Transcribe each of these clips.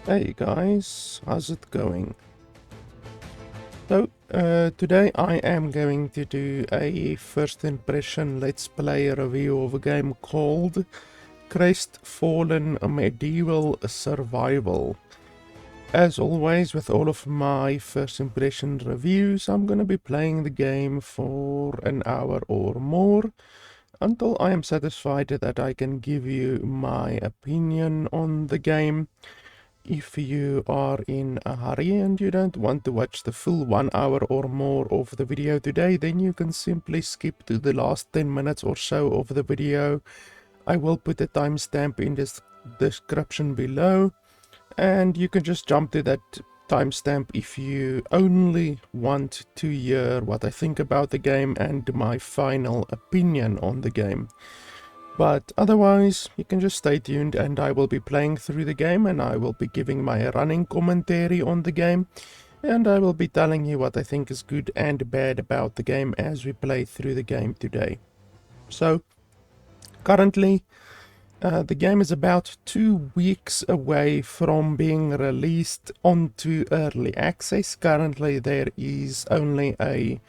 Hey guys, how's it going? So, today I am going to do a first impression let's play review of a game called Crestfallen Medieval Survival. As always with all of my first impression reviews, I'm gonna be playing the game for an hour or more until I am satisfied that I can give you my opinion on the game. If you are in a hurry and you don't want to watch the full 1 hour or more of the video today, then you can simply skip to the last 10 minutes or so of the video. I will put a timestamp in the description below, and you can just jump to that timestamp if you only want to hear what I think about the game and my final opinion on the game. But otherwise, you can just stay tuned and I will be playing through the game and I will be giving my running commentary on the game. And I will be telling you what I think is good and bad about the game as we play through the game today. So, currently, the game is about 2 weeks away from being released onto early access. Currently, there is only a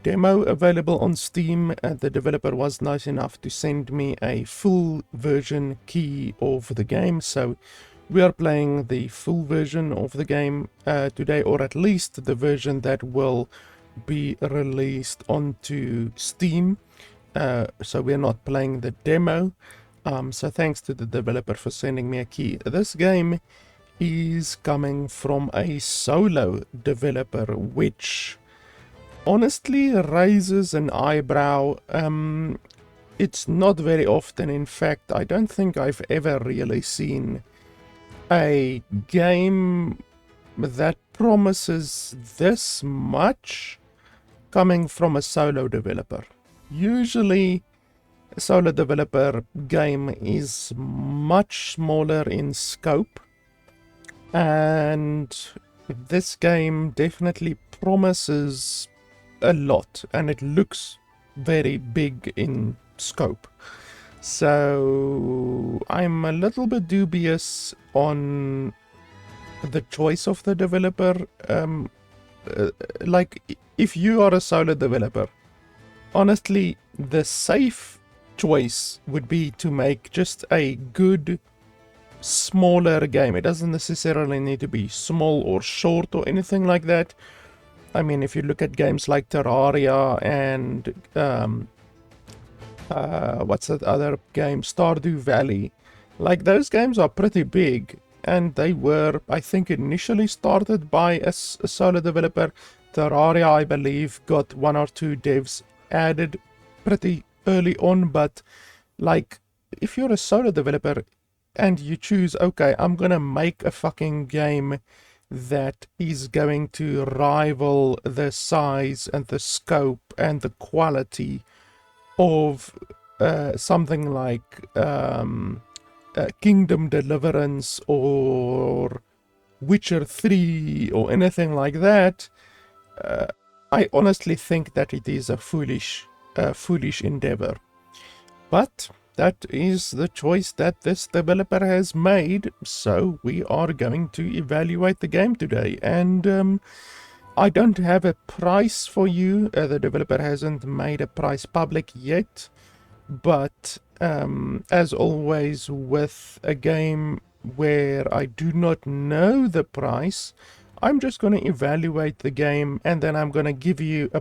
demo available on Steam. The developer was nice enough to send me a full version key of the game, so we are playing the full version of the game today, or at least the version that will be released onto Steam. So we're not playing the demo. So thanks to the developer for sending me a key. This game is coming from a solo developer, which honestly raises an eyebrow. It's not very often. In fact, I don't think I've ever really seen a game that promises this much coming from a solo developer. Usually a solo developer game is much smaller in scope, and this game definitely promises a lot, and it looks very big in scope. So I'm a little bit dubious on the choice of the developer. Like, if you are a solo developer, honestly, the safe choice would be to make just a good smaller game. It doesn't necessarily need to be small or short or anything like that. I mean, if you look at games like Terraria and what's that other game, Stardew Valley, like those games are pretty big, and they were, I think, initially started by a solo developer. Terraria, I believe, got 1 or 2 devs added pretty early on, but like, if you're a solo developer and you choose, okay, I'm gonna make a fucking game that is going to rival the size and the scope and the quality of something like Kingdom Deliverance or Witcher 3 or anything like that, I honestly think that it is a foolish endeavor. But that is the choice that this developer has made, so we are going to evaluate the game today. And I don't have a price for you. The developer hasn't made a price public yet, but as always with a game where I do not know the price, I'm just going to evaluate the game, and then I'm going to give you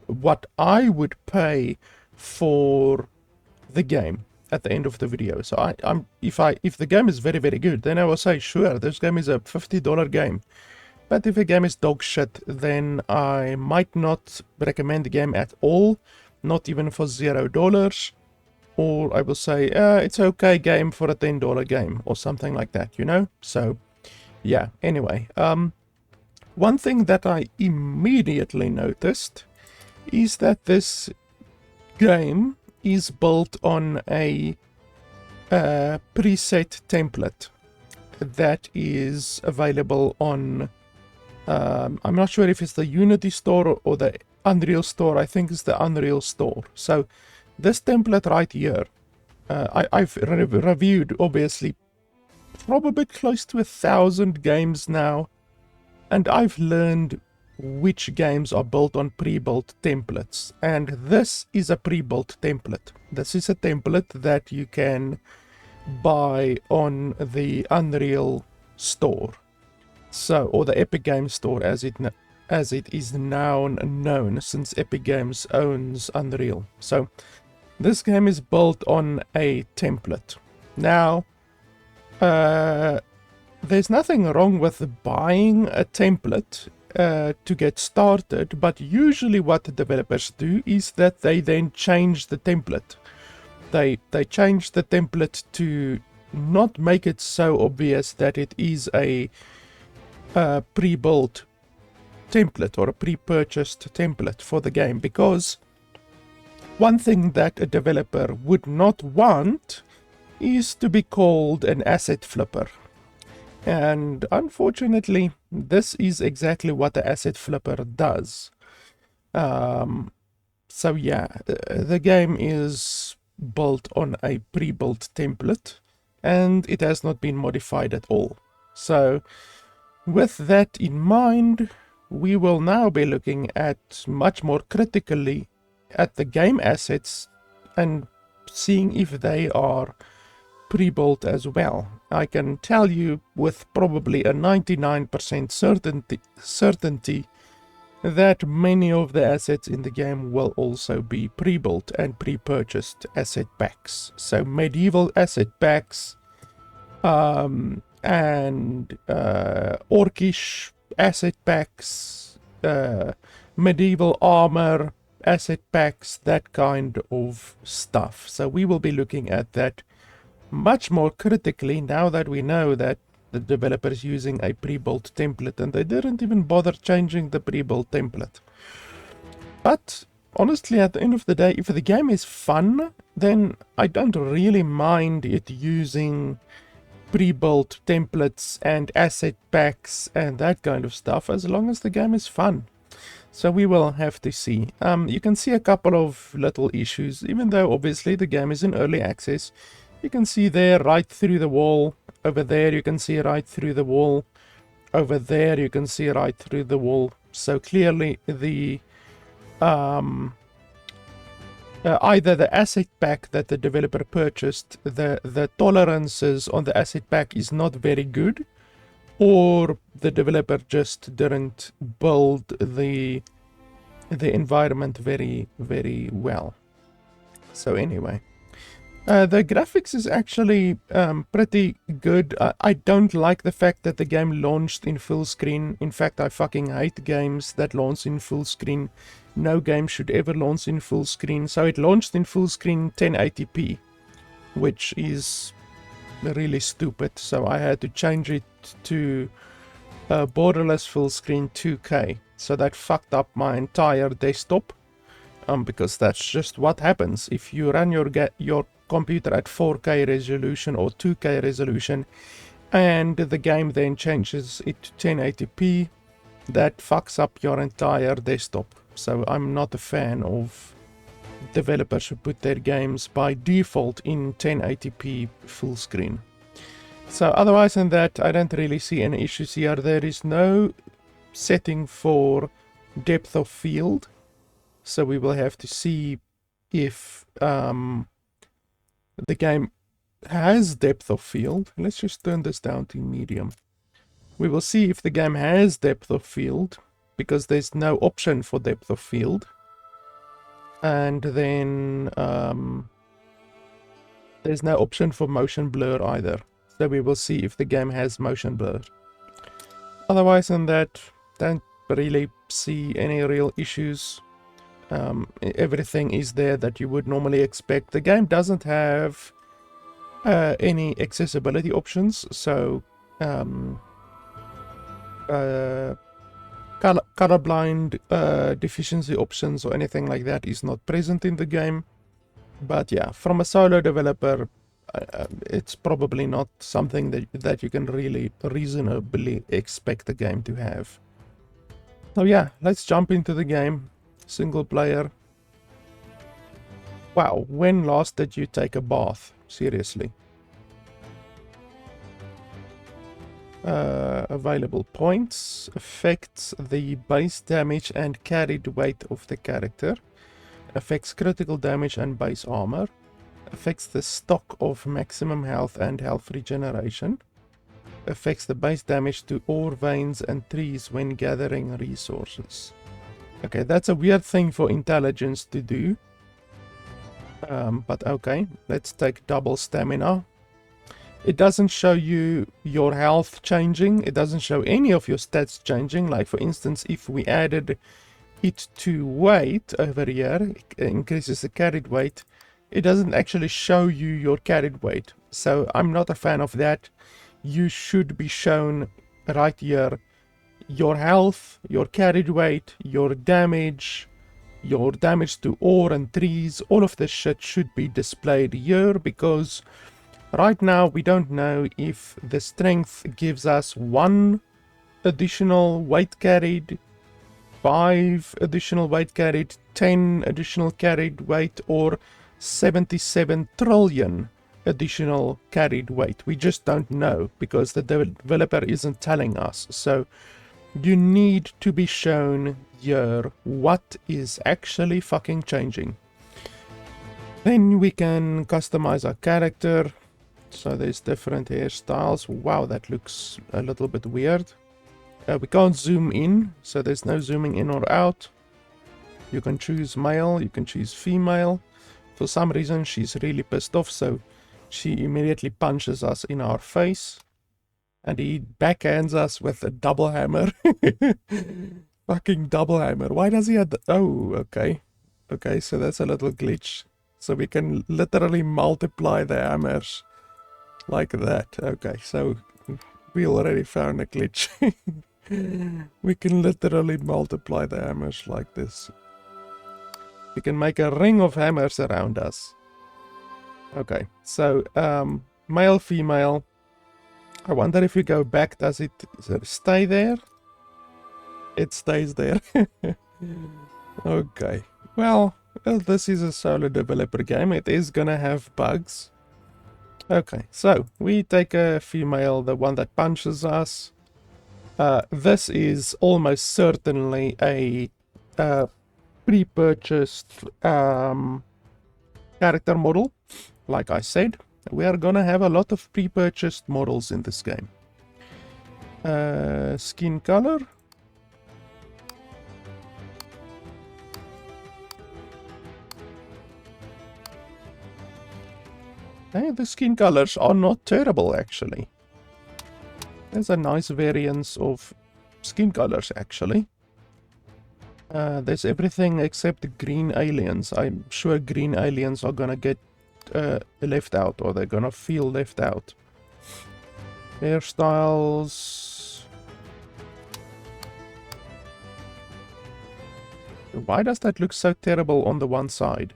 what I would pay for the game at the end of the video. So if the game is very, very good, then I will say, sure, this game is a $50 game. But if a game is dog shit, then I might not recommend the game at all, not even for $0. Or I will say, it's okay game for a $10 game, or something like that, you know? So, yeah, anyway. One thing that I immediately noticed is that this game is built on a preset template that is available on, I'm not sure if it's the Unity store or the Unreal store. I think it's the Unreal store. So this template right here, I've reviewed obviously probably close to 1,000 games now, and I've learned which games are built on pre-built templates, and this is a pre-built template. This is a template that you can buy on the Unreal store, so, or the Epic Games Store as it is now known, since Epic Games owns Unreal. So this game is built on a template. Now there's nothing wrong with buying a template to get started, but usually what the developers do is that they then change the template. They change the template to not make it so obvious that it is a pre-built template or a pre-purchased template for the game, because one thing that a developer would not want is to be called an asset flipper. And unfortunately, this is exactly what the asset flipper does. So yeah, the game is built on a pre-built template, and it has not been modified at all. So with that in mind, we will now be looking at much more critically at the game assets and seeing if they are pre-built as well. I can tell you with probably a 99% certainty that many of the assets in the game will also be pre-built and pre-purchased asset packs. So medieval asset packs, and orcish asset packs, medieval armor asset packs, that kind of stuff. So we will be looking at that much more critically now that we know that the developer is using a pre-built template, and they didn't even bother changing the pre-built template. But honestly, at the end of the day, if the game is fun, then I don't really mind it using pre-built templates and asset packs and that kind of stuff, as long as the game is fun. So we will have to see. You can see a couple of little issues, even though obviously the game is in early access. You can see there right through the wall. Over there you can see right through the wall. Over there you can see right through the wall. So clearly the either the asset pack that the developer purchased, the tolerances on the asset pack is not very good, or the developer just didn't build the environment very well. So anyway, the graphics is actually pretty good. I don't like the fact that the game launched in full screen. In fact, I fucking hate games that launch in full screen. No game should ever launch in full screen. So it launched in full screen 1080p, which is really stupid. So I had to change it to borderless full screen 2K. So that fucked up my entire desktop. Because that's just what happens if you run your computer at 4K resolution or 2K resolution, and the game then changes it to 1080p. That fucks up your entire desktop. So I'm not a fan of developers who put their games by default in 1080p full screen. So otherwise than that, I don't really see any issues here. There is no setting for depth of field. So we will have to see if the game has depth of field. Let's just turn this down to medium. We will see if the game has depth of field, because there's no option for depth of field. And then there's no option for motion blur either. So we will see if the game has motion blur. Otherwise than that, don't really see any real issues. Everything is there that you would normally expect. The game doesn't have any accessibility options, so colorblind deficiency options or anything like that is not present in the game. But yeah, from a solo developer, it's probably not something that you can really reasonably expect the game to have. So yeah, let's jump into the game. Single player. Wow, when last did you take a bath? Seriously. available points, affects the base damage and carried weight of the character, affects critical damage and base armor, affects the stock of maximum health and health regeneration, affects the base damage to ore veins and trees when gathering resources. Okay, that's a weird thing for intelligence to do. But okay, let's take double stamina. It doesn't show you your health changing. It doesn't show any of your stats changing. Like for instance, if we added it to weight over here, it increases the carried weight. It doesn't actually show you your carried weight. So I'm not a fan of that. You should be shown right here your health, your carried weight, your damage to ore and trees. All of this shit should be displayed here, because right now we don't know if the strength gives us 1 additional weight carried, 5 additional weight carried, 10 additional carried weight, or 77 trillion additional carried weight. We just don't know because the developer isn't telling us. So you need to be shown here what is actually fucking changing. Then we can customize our character. So there's different hairstyles. Wow, that looks a little bit weird. We can't zoom in, so there's no zooming in or out. You can choose male, you can choose female. For some reason she's really pissed off, so she immediately punches us in our face. And he backhands us with a double hammer. Fucking double hammer. Why does he have the... Oh, okay. Okay, so that's a little glitch. So we can literally multiply the hammers like that. Okay, so we already found a glitch. We can literally multiply the hammers like this. We can make a ring of hammers around us. Okay, so male, female. I wonder if we go back, does it stay there? It stays there. Okay. Well, this is a solo developer game. It is gonna have bugs. Okay, so we take a female, the one that punches us. This is almost certainly a pre-purchased character model. Like I said, we are gonna have a lot of pre-purchased models in this game. Skin color. Hey, the skin colors are not terrible, actually. There's a nice variance of skin colors, actually. There's everything except green aliens. I'm sure green aliens are gonna get left out, or they're gonna feel left out. Hairstyles. Why does that look so terrible on the one side?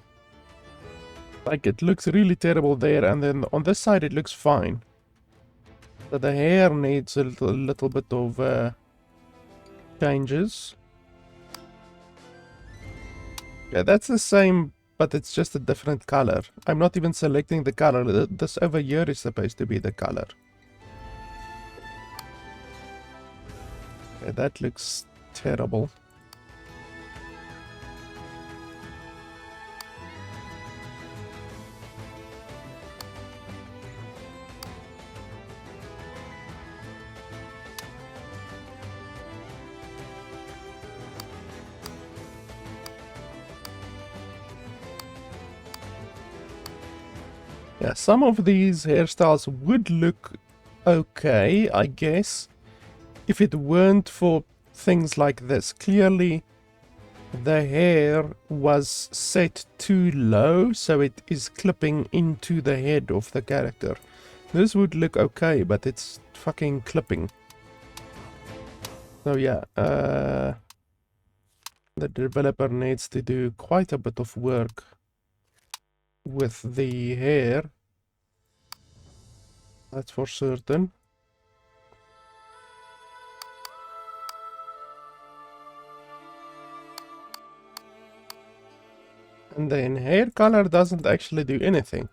Like, it looks really terrible there, and then on this side it looks fine. So the hair needs a little bit of changes. Yeah, that's the same, but it's just a different color. I'm not even selecting the color. This over here is supposed to be the color. Okay, that looks terrible. Yeah, some of these hairstyles would look okay, I guess, if it weren't for things like this. Clearly, the hair was set too low, so it is clipping into the head of the character. This would look okay, but it's fucking clipping. So yeah, the developer needs to do quite a bit of work with the hair, that's for certain. And then hair color doesn't actually do anything.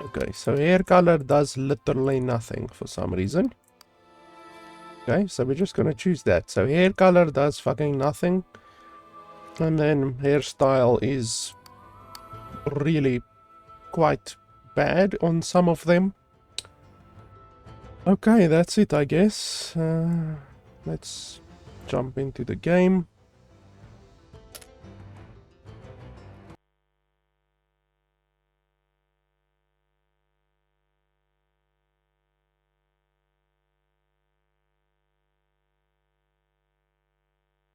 Okay, so hair color does literally nothing for some reason. Okay, so we're just gonna choose that. So hair color does fucking nothing. And then hairstyle is really quite bad on some of them. Okay, that's it, I guess. Let's jump into the game.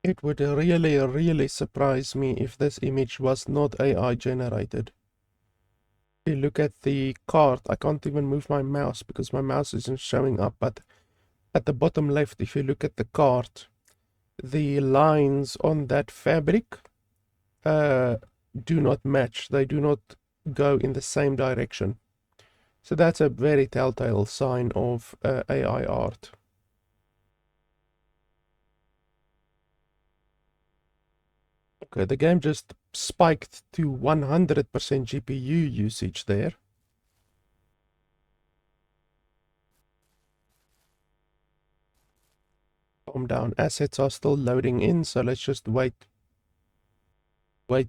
It would really surprise me if this image was not AI generated. If you look at the card, I can't even move my mouse because my mouse isn't showing up, but at the bottom left, if you look at the card, the lines on that fabric do not match. They do not go in the same direction. So that's a very telltale sign of AI art. Okay, the game just spiked to 100% GPU usage there. Calm down, assets are still loading in, so let's just wait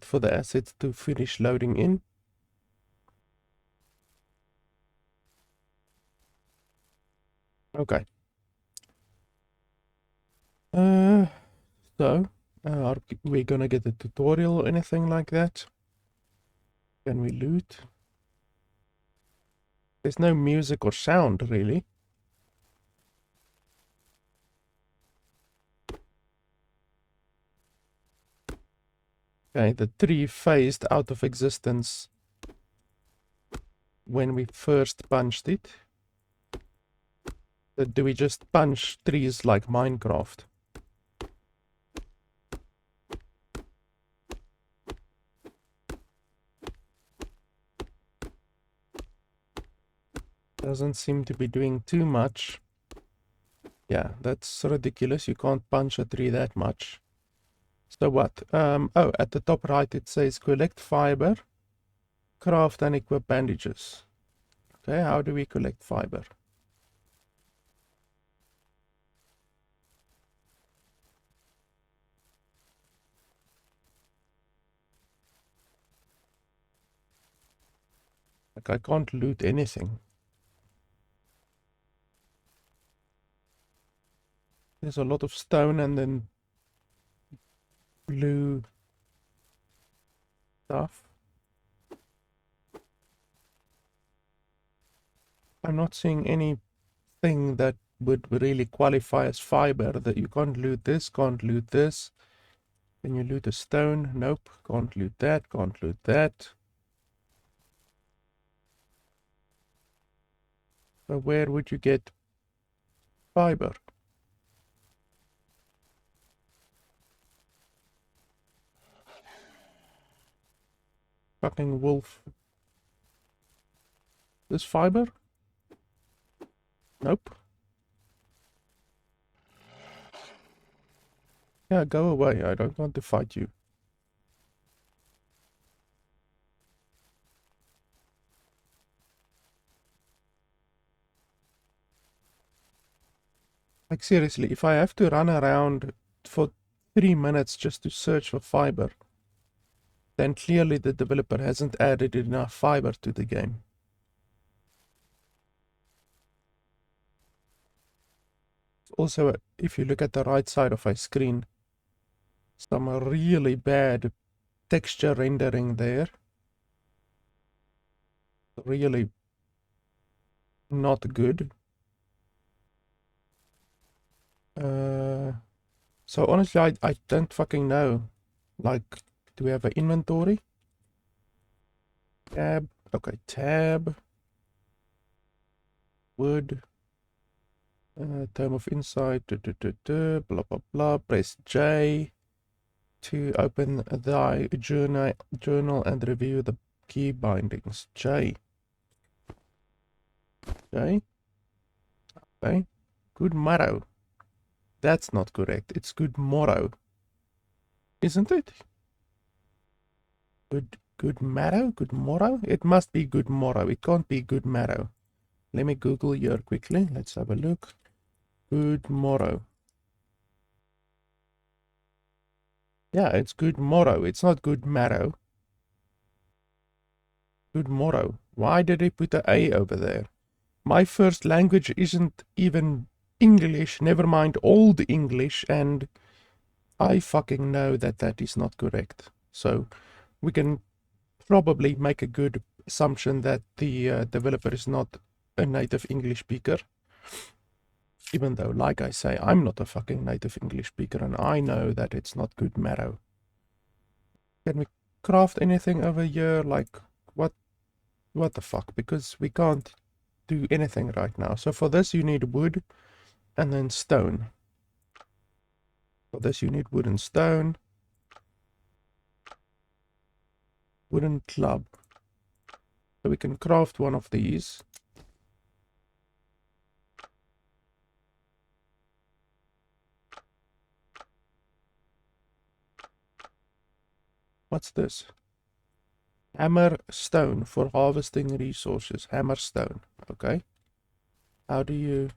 for the assets to finish loading in. Okay. So, are we gonna get a tutorial or anything like that? Can we loot? There's no music or sound, really. Okay, the tree phased out of existence when we first punched it. Do we just punch trees like Minecraft? Doesn't seem to be doing too much. Yeah, that's ridiculous. You can't punch a tree that much. So what? Oh, at the top right it says collect fiber, craft and equip bandages. Okay, how do we collect fiber? Like, I can't loot anything. There's a lot of stone and then blue stuff. I'm not seeing anything that would really qualify as fiber. That you can't loot this, can't loot this. Can you loot a stone? Nope. Can't loot that, can't loot that. So where would you get fiber? Fucking wolf. This fiber? Nope. Yeah, go away. I don't want to fight you. Like seriously, if I have to run around for 3 minutes just to search for fiber, then clearly the developer hasn't added enough fiber to the game. Also, if you look at the right side of my screen, some really bad texture rendering there. Really not good. So honestly, I don't fucking know. Like, do we have an inventory? Tab. Okay, tab. Wood. Tome of Insight. Blah, blah, blah. Press J to open thy journal and review the key bindings. J. J. Okay. Good morrow. That's not correct. It's good morrow. Isn't it? Good Good marrow? Good morrow? It must be good morrow. It can't be good marrow. Let me Google here quickly. Let's have a look. Good morrow. Yeah, it's good morrow. It's not good marrow. Good morrow. Why did they put a over there? My first language isn't even English, never mind Old English, and I fucking know that that is not correct. So we can probably make a good assumption that the developer is not a native English speaker. Even though, like I say, I'm not a fucking native English speaker and I know that it's not good marrow. Can we craft anything over here? Like, what the fuck? Because we can't do anything right now. So for this you need wood and then stone. For this you need wood and stone. Wooden club. So we can craft one of these. What's this? Hammer stone for harvesting resources. Hammer stone. Okay. How do you...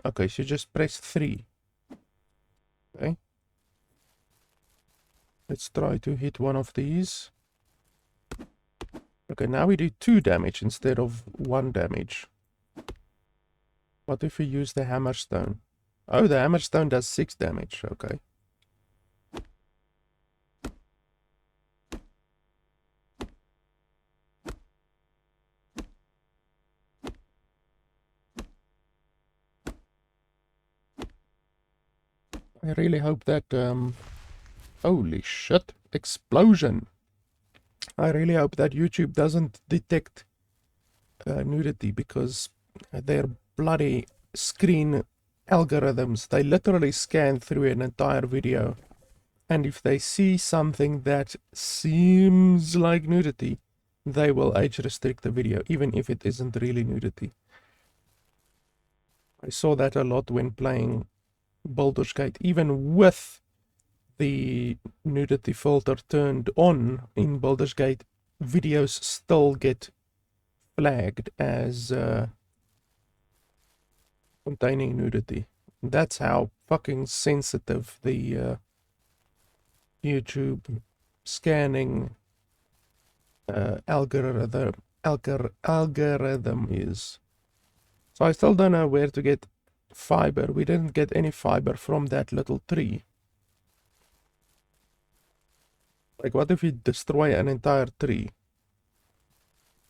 Okay, so just press 3. Okay. Let's try to hit one of these. Okay, now we do 2 damage instead of 1 damage. What if we use the hammer stone? Oh, the hammer stone does 6 damage. Okay. I really hope that, holy shit, explosion. I really hope that YouTube doesn't detect nudity, because their bloody screen algorithms, they literally scan through an entire video, and if they see something that seems like nudity, they will age restrict the video, even if it isn't really nudity. I saw that a lot when playing Baldur's Gate. Even with the nudity filter turned on in Baldur's Gate, videos still get flagged as containing nudity. That's how fucking sensitive the YouTube scanning algorithm is. So I still don't know where to get fiber. We didn't get any fiber from that little tree. Like, what if we destroy an entire tree?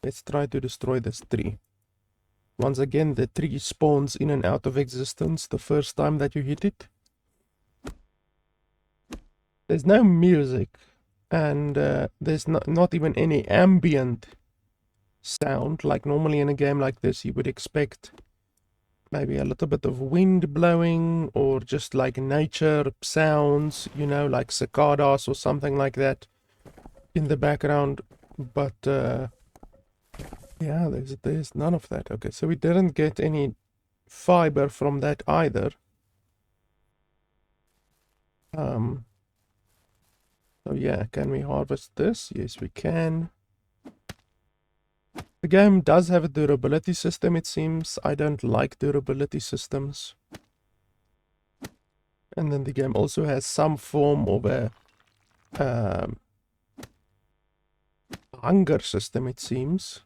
Let's try to destroy this tree. Once again, the tree spawns in and out of existence the first time that you hit it. There's no music, and there's not even any ambient sound. Like normally in a game like this, you would expect maybe a little bit of wind blowing, or just like nature sounds, you know, like cicadas or something like that in the background. But yeah, there's none of that. Okay, so we didn't get any fiber from that either. So yeah, can we harvest this? Yes, we can. The game does have a durability system, it seems. I don't like durability systems. And then the game also has some form of a hunger system, it seems.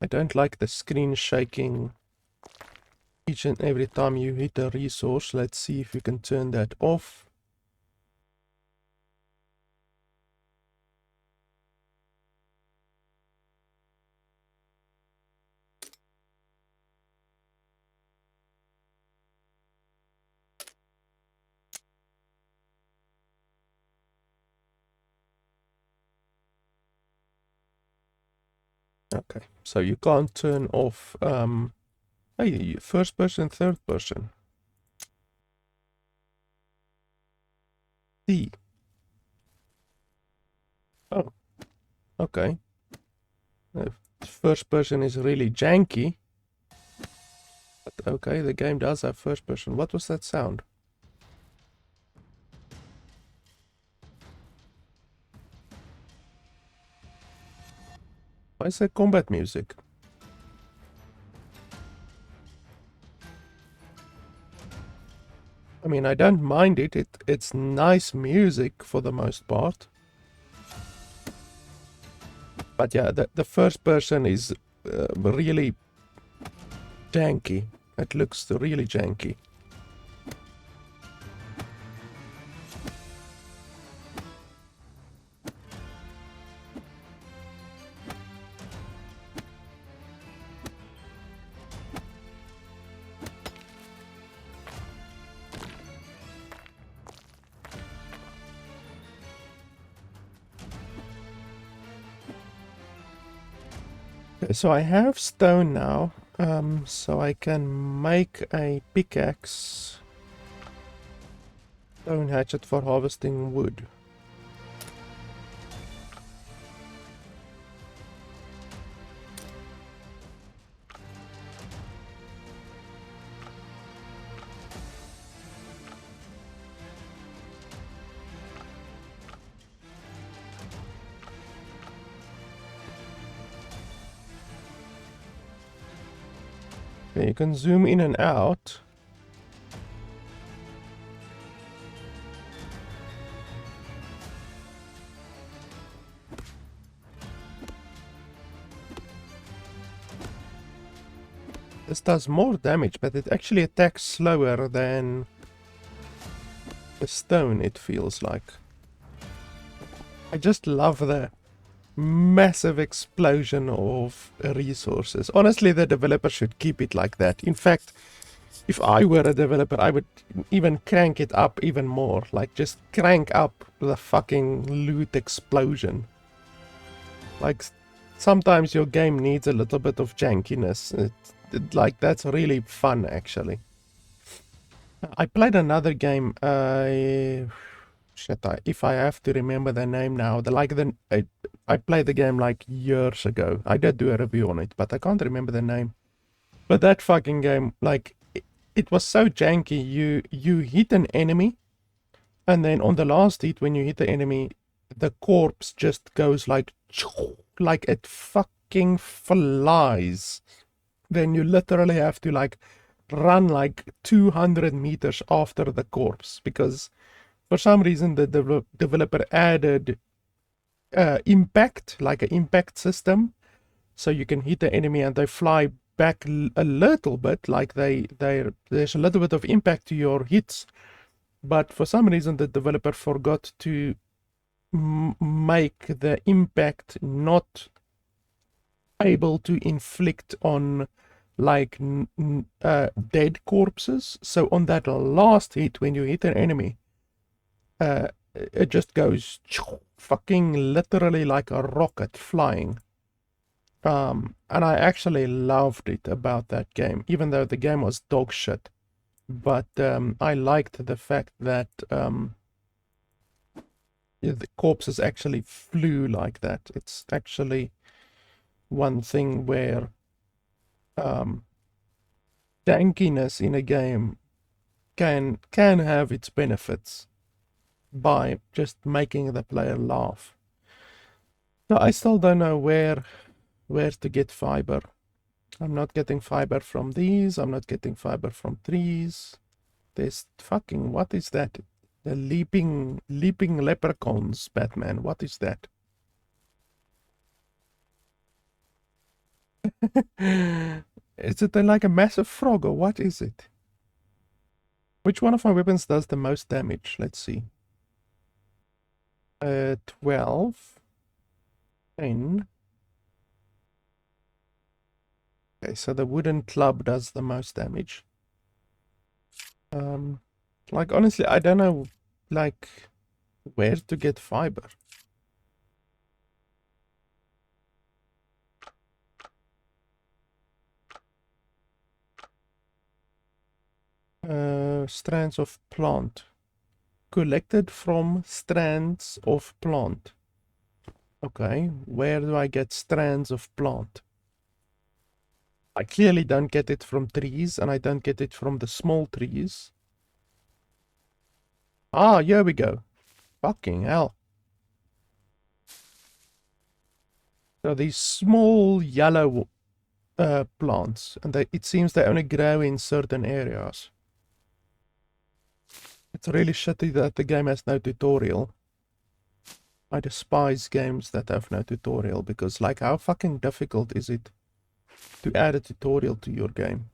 I don't like the screen shaking each and every time you hit a resource. Let's see if we can turn that off. Okay, so you can't turn off, hey, first person, third person. D. Oh, okay. First person is really janky. But okay, the game does have first person. What was that sound? Why is there combat music? I mean, I don't mind it. It's nice music for the most part. But yeah, the first person is really janky. It looks really janky. Okay, so I have stone now, so I can make a pickaxe. Stone hatchet for harvesting wood. Okay, you can zoom in and out. This does more damage, but it actually attacks slower than the stone, it feels like. I just love the massive explosion of resources. Honestly, the developer should keep it like that. In fact, if I were a developer, I would even crank it up even more. Like, just crank up the fucking loot explosion. Like, sometimes your game needs a little bit of jankiness. Like, that's really fun, actually. I played another game, shit, if I have to remember the name now, I played the game like years ago. I did do a review on it, but I can't remember the name. But that fucking game, like, it was so janky. You hit an enemy, and then on the last hit, when you hit the enemy, the corpse just goes like it fucking flies. Then you literally have to like run like 200 meters after the corpse, because for some reason the developer added impact, like an impact system, so you can hit the enemy and they fly back a little bit, like there's a little bit of impact to your hits, but for some reason the developer forgot to make the impact not able to inflict on like dead corpses. So on that last hit, when you hit an enemy, it just goes fucking literally like a rocket flying. And I actually loved it about that game, even though the game was dog shit. But I liked the fact that the corpses actually flew like that. It's actually one thing where jankiness in a game can have its benefits by just making the player laugh. So I still don't know where to get fiber. I'm not getting fiber from these. I'm not getting fiber from trees. There's fucking, what is that? The leaping leprechauns, Batman. What is that? Is it like a massive frog or what is it? Which one of my weapons does the most damage? Let's see. 12. 10. Okay, so the wooden club does the most damage. Like, honestly, I don't know, like, where to get fiber. Strands of plant. Collected from strands of plant. Okay, where do I get strands of plant? I clearly don't get it from trees, and I don't get it from the small trees. Ah, here we go. Fucking hell. So these small yellow plants, and it seems they only grow in certain areas. It's really shitty that the game has no tutorial. I despise games that have no tutorial, because like how fucking difficult is it to add a tutorial to your game?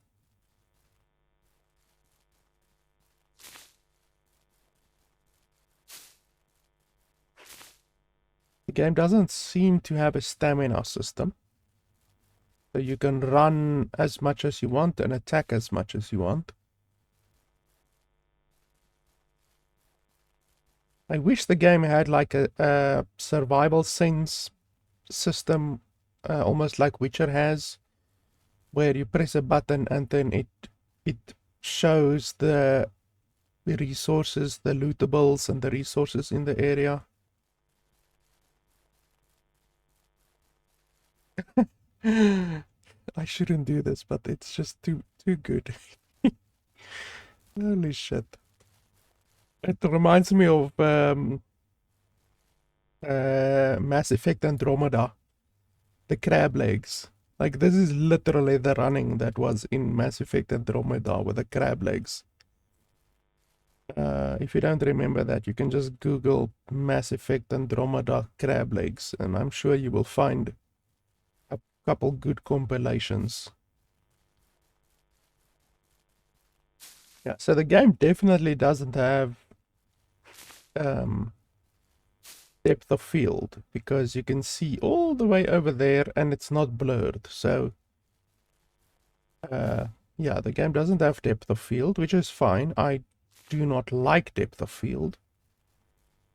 The game doesn't seem to have a stamina system. So you can run as much as you want and attack as much as you want. I wish the game had like a survival sense system, almost like Witcher has, where you press a button and then it shows the resources, the lootables and the resources in the area. I shouldn't do this, but it's just too good. Holy shit. It reminds me of Mass Effect Andromeda. The crab legs. Like, this is literally the running that was in Mass Effect Andromeda with the crab legs. If you don't remember that, you can just Google Mass Effect Andromeda crab legs, and I'm sure you will find a couple good compilations. Yeah, so the game definitely doesn't have depth of field, because you can see all the way over there and it's not blurred. So yeah, the game doesn't have depth of field, which is fine. I do not like depth of field.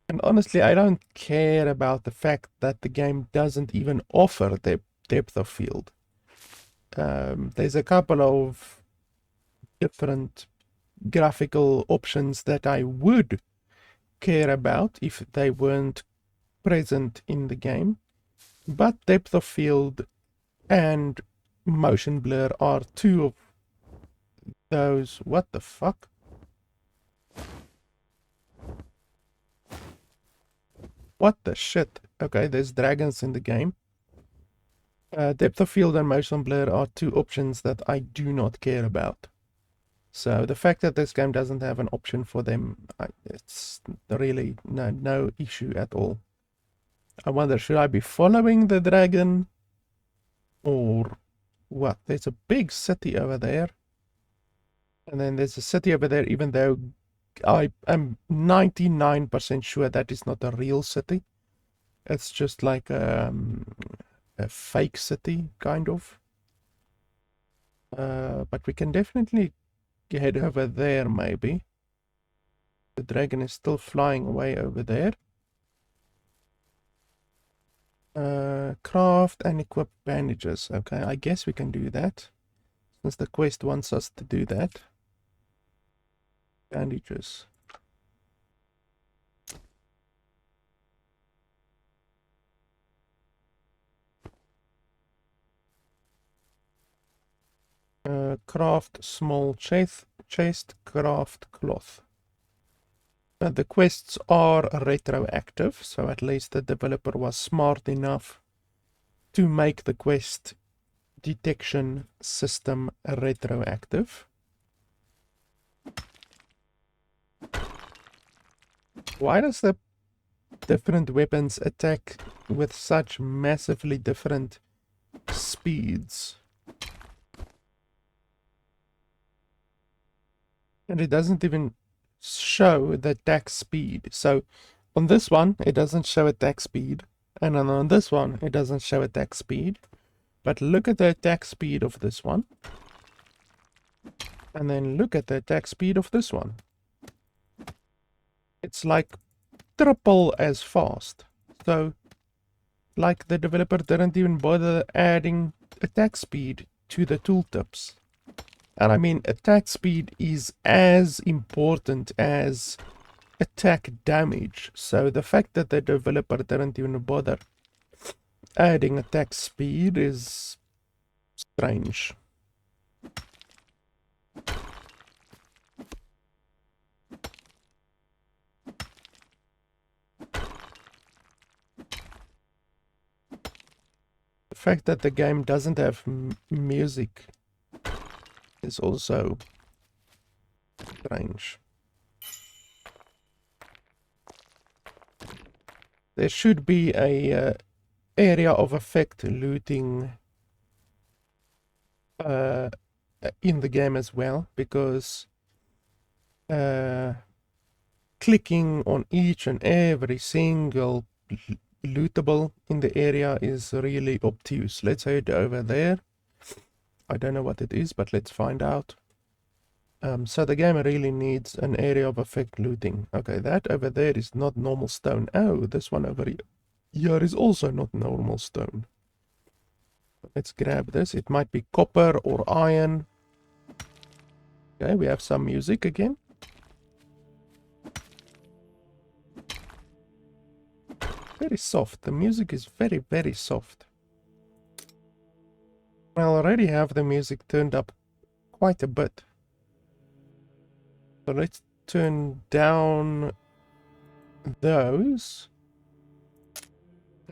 And honestly, I don't care about the fact that the game doesn't even offer depth of field. There's a couple of different graphical options that I would care about if they weren't present in the game. But depth of field and motion blur are two of those. What the fuck? What the shit? Okay, there's dragons in the game. Depth of field and motion blur are two options that I do not care about. So the fact that this game doesn't have an option for them, it's really no issue at all. I wonder, should I be following the dragon? Or what? There's a big city over there. And then there's a city over there, even though I am 99% sure that is not a real city. It's just like a fake city, kind of. But we can definitely head over there, maybe. The dragon is still flying away over there. Craft and equip bandages. Okay, I guess we can do that, since the quest wants us to do that. Bandages. Craft small chest, craft cloth. The quests are retroactive, so at least the developer was smart enough to make the quest detection system retroactive. Why does the different weapons attack with such massively different speeds? And it doesn't even show the attack speed. So on this one, it doesn't show attack speed. And on this one, it doesn't show attack speed. But look at the attack speed of this one. And then look at the attack speed of this one. It's like triple as fast. So, like, the developer didn't even bother adding attack speed to the tooltips. And I mean, attack speed is as important as attack damage. So the fact that the developer didn't even bother adding attack speed is strange. The fact that the game doesn't have music is also strange. There should be a area of effect looting in the game as well, because clicking on each and every single lootable in the area is really obtuse. Let's head over there. I don't know what it is, but let's find out. So the game really needs an area of effect looting. Okay, that over there is not normal stone. Oh, this one over here is also not normal stone. Let's grab this. It might be copper or iron. Okay, we have some music again. Very soft. The music is very, very soft. I already have the music turned up quite a bit. So let's turn down those.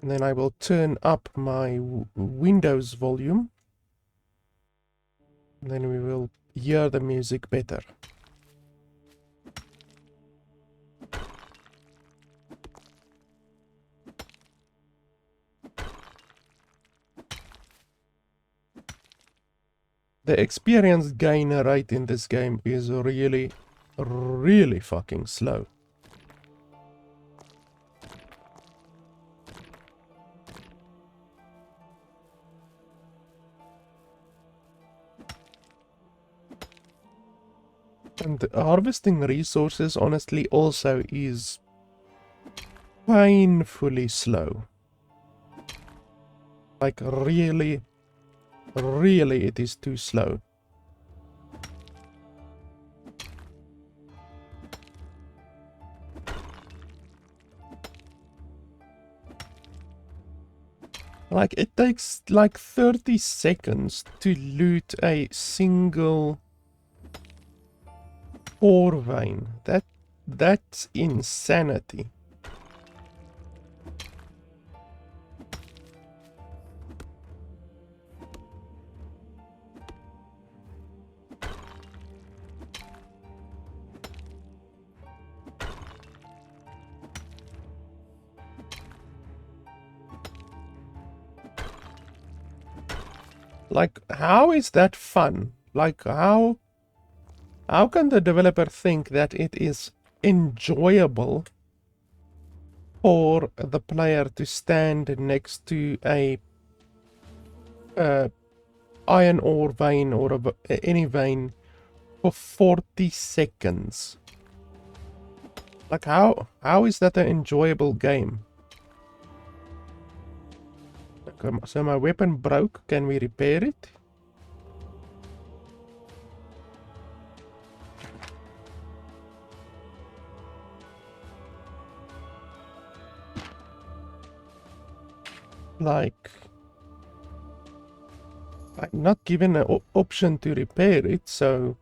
And then I will turn up my Windows volume. And then we will hear the music better. The experience gain rate in this game is really, really fucking slow. And harvesting resources, honestly, also is painfully slow. Like, really, really it is too slow. Like, it takes like 30 seconds to loot a single ore vein. That's insanity. Like, how is that fun? Like, how can the developer think that it is enjoyable for the player to stand next to a iron ore vein or any vein for 40 seconds? Like, how is that an enjoyable game? Okay, so my weapon broke. Can we repair it? Like, I'm not given an option to repair it, so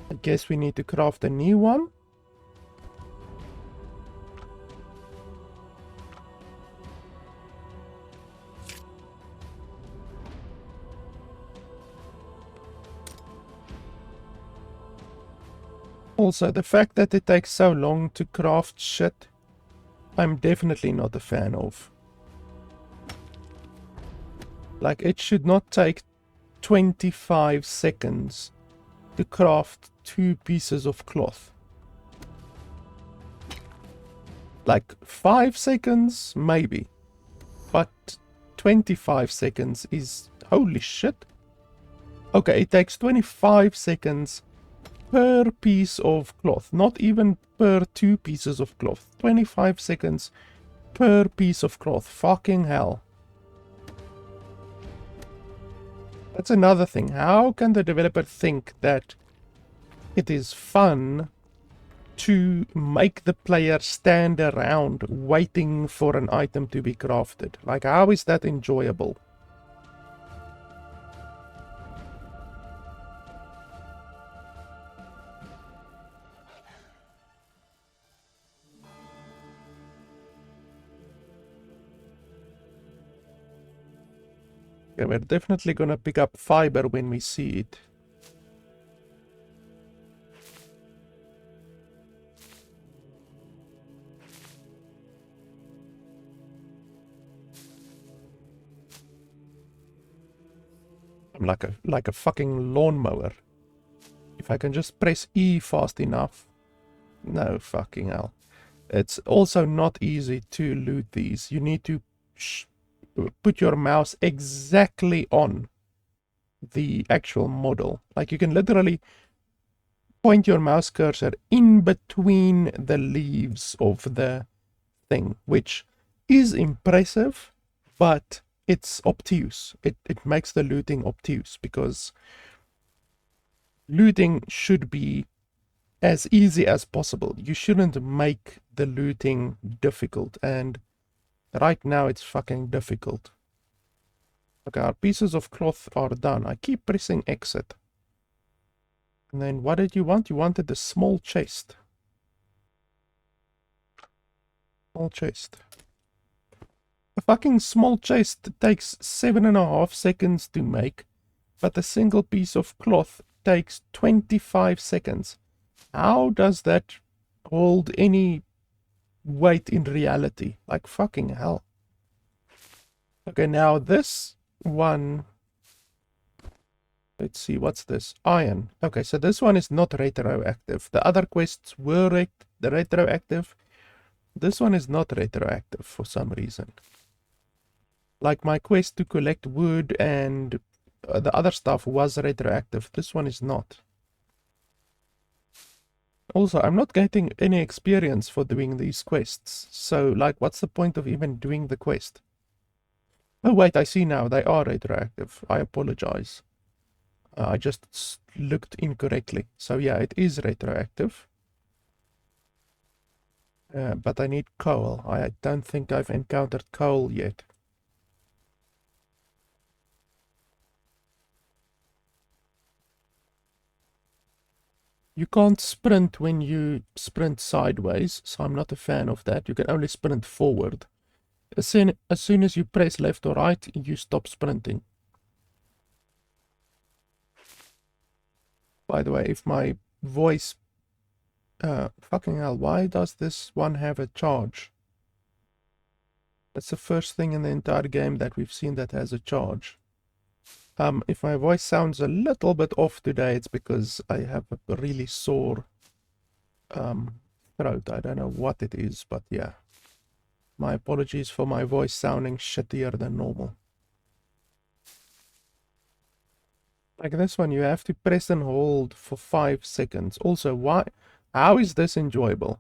I guess we need to craft a new one. Also, the fact that it takes so long to craft shit, I'm definitely not a fan of. Like, it should not take 25 seconds to craft 2 pieces of cloth. Like, 5 seconds, maybe. But 25 seconds is... holy shit. Okay, it takes 25 seconds per piece of cloth. Not even per 2 pieces of cloth. 25 seconds per piece of cloth. Fucking hell. That's another thing. How can the developer think that it is fun to make the player stand around waiting for an item to be crafted? Like, how is that enjoyable? Okay, we're definitely gonna pick up fiber when we see it. I'm like a fucking lawnmower. If I can just press E fast enough. No fucking hell. It's also not easy to loot these. You need to put your mouse exactly on the actual model. Like you can literally point your mouse cursor in between the leaves of the thing, which is impressive, but it's obtuse. It makes the looting obtuse because looting should be as easy as possible. You shouldn't make the looting difficult, and right now it's fucking difficult. Okay, our pieces of cloth are done. I keep pressing exit. And then what did you want? You wanted the small chest. Small chest. A fucking small chest takes 7.5 seconds to make, but a single piece of cloth takes 25 seconds. How does that hold any weight in reality? Like fucking hell. Okay, now this one, let's see, what's this? Iron. Okay, so this one is not retroactive. The other quests were the retroactive. This one is not retroactive for some reason. Like my quest to collect wood and the other stuff was retroactive. This one is not. Also, I'm not getting any experience for doing these quests. So, like, what's the point of even doing the quest? Oh, wait, I see now. They are retroactive. I apologize. I just looked incorrectly. So, yeah, it is retroactive. But I need coal. I don't think I've encountered coal yet. You can't sprint when you sprint sideways, so I'm not a fan of that. You can only sprint forward. As soon as you press left or right, you stop sprinting. By the way, if my voice... fucking hell, why does this one have a charge? That's the first thing in the entire game that we've seen that has a charge. If my voice sounds a little bit off today, it's because I have a really sore throat. I don't know what it is, but yeah. My apologies for my voice sounding shittier than normal. Like this one, you have to press and hold for 5 seconds. Also, why? How is this enjoyable?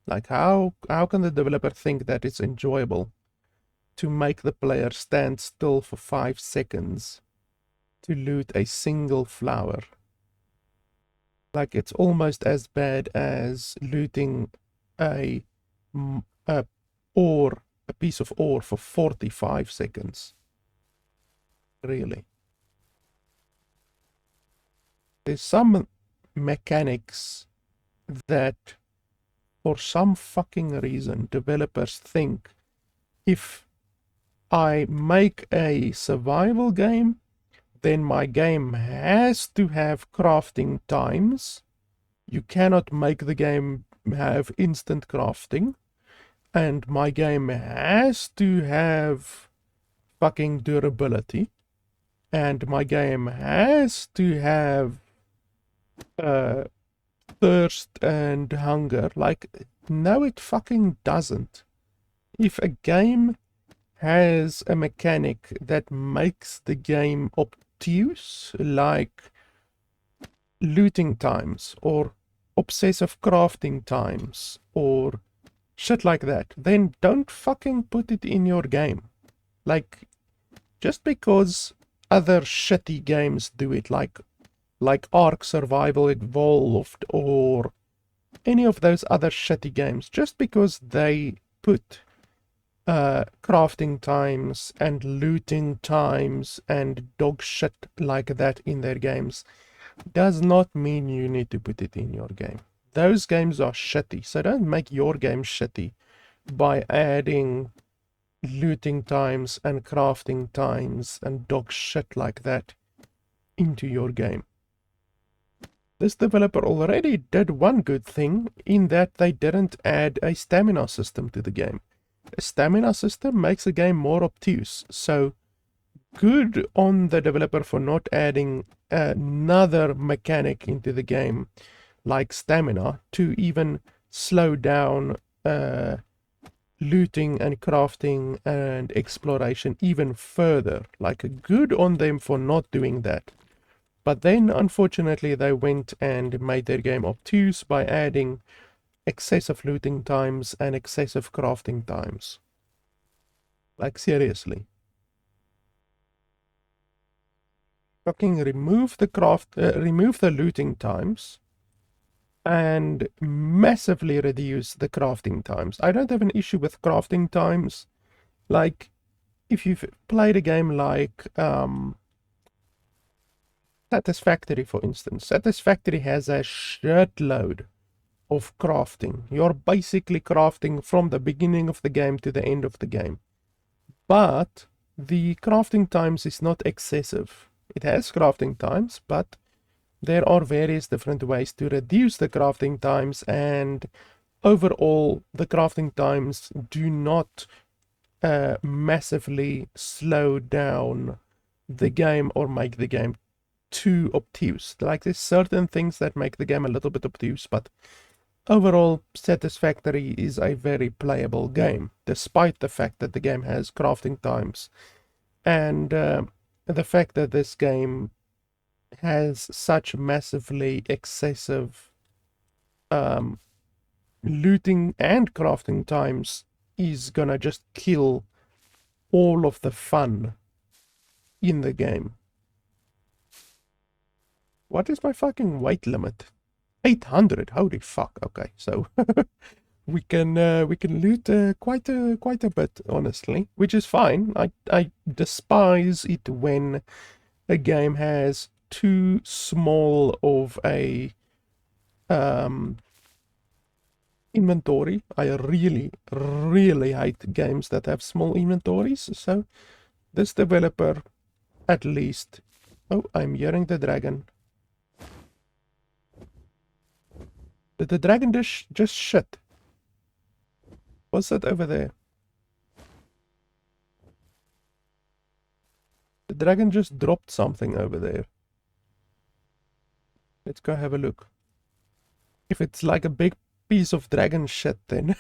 Like, how can the developer think that it's enjoyable to make the player stand still for 5 seconds to loot a single flower? Like, it's almost as bad as looting a piece of ore for 45 seconds. Really. There's some mechanics that, for some fucking reason, developers think if I make a survival game, then my game has to have crafting times. You cannot make the game have instant crafting. And my game has to have fucking durability. And my game has to have thirst and hunger. Like, no, it fucking doesn't. If a game has a mechanic that makes the game obtuse, like looting times or obsessive crafting times or shit like that, then don't fucking put it in your game. Like, just because other shitty games do it, like Ark Survival Evolved or any of those other shitty games, just because they put crafting times and looting times and dog shit like that in their games, does not mean you need to put it in your game. Those games are shitty, so don't make your game shitty by adding looting times and crafting times and dog shit like that into your game. This developer already did one good thing in that they didn't add a stamina system to the game. A stamina system makes the game more obtuse, so good on the developer for not adding another mechanic into the game like stamina to even slow down looting and crafting and exploration even further. Like, good on them for not doing that. But then, unfortunately, they went and made their game obtuse by adding excessive looting times and excessive crafting times. Like, seriously. Fucking remove the looting times and massively reduce the crafting times. I don't have an issue with crafting times. Like, if you've played a game like Satisfactory, for instance. Satisfactory has a shitload of crafting. You're basically crafting from the beginning of the game to the end of the game. But the crafting times is not excessive. It has crafting times, but there are various different ways to reduce the crafting times, and overall the crafting times do not massively slow down the game or make the game too obtuse. Like, there's certain things that make the game a little bit obtuse, but overall Satisfactory is a very playable game, despite the fact that the game has crafting times and the fact that this game has such massively excessive looting and crafting times is gonna just kill all of the fun in the game. What is my fucking weight limit? 800. Holy fuck. Okay, so we can loot quite a bit, honestly, which is fine. I despise it when a game has too small of a inventory. I really hate games that have small inventories. So this developer, at least. Oh, I'm hearing the dragon. Did the dragon just shit? What's that over there? The dragon just dropped something over there. Let's go have a look. If it's like a big piece of dragon shit, then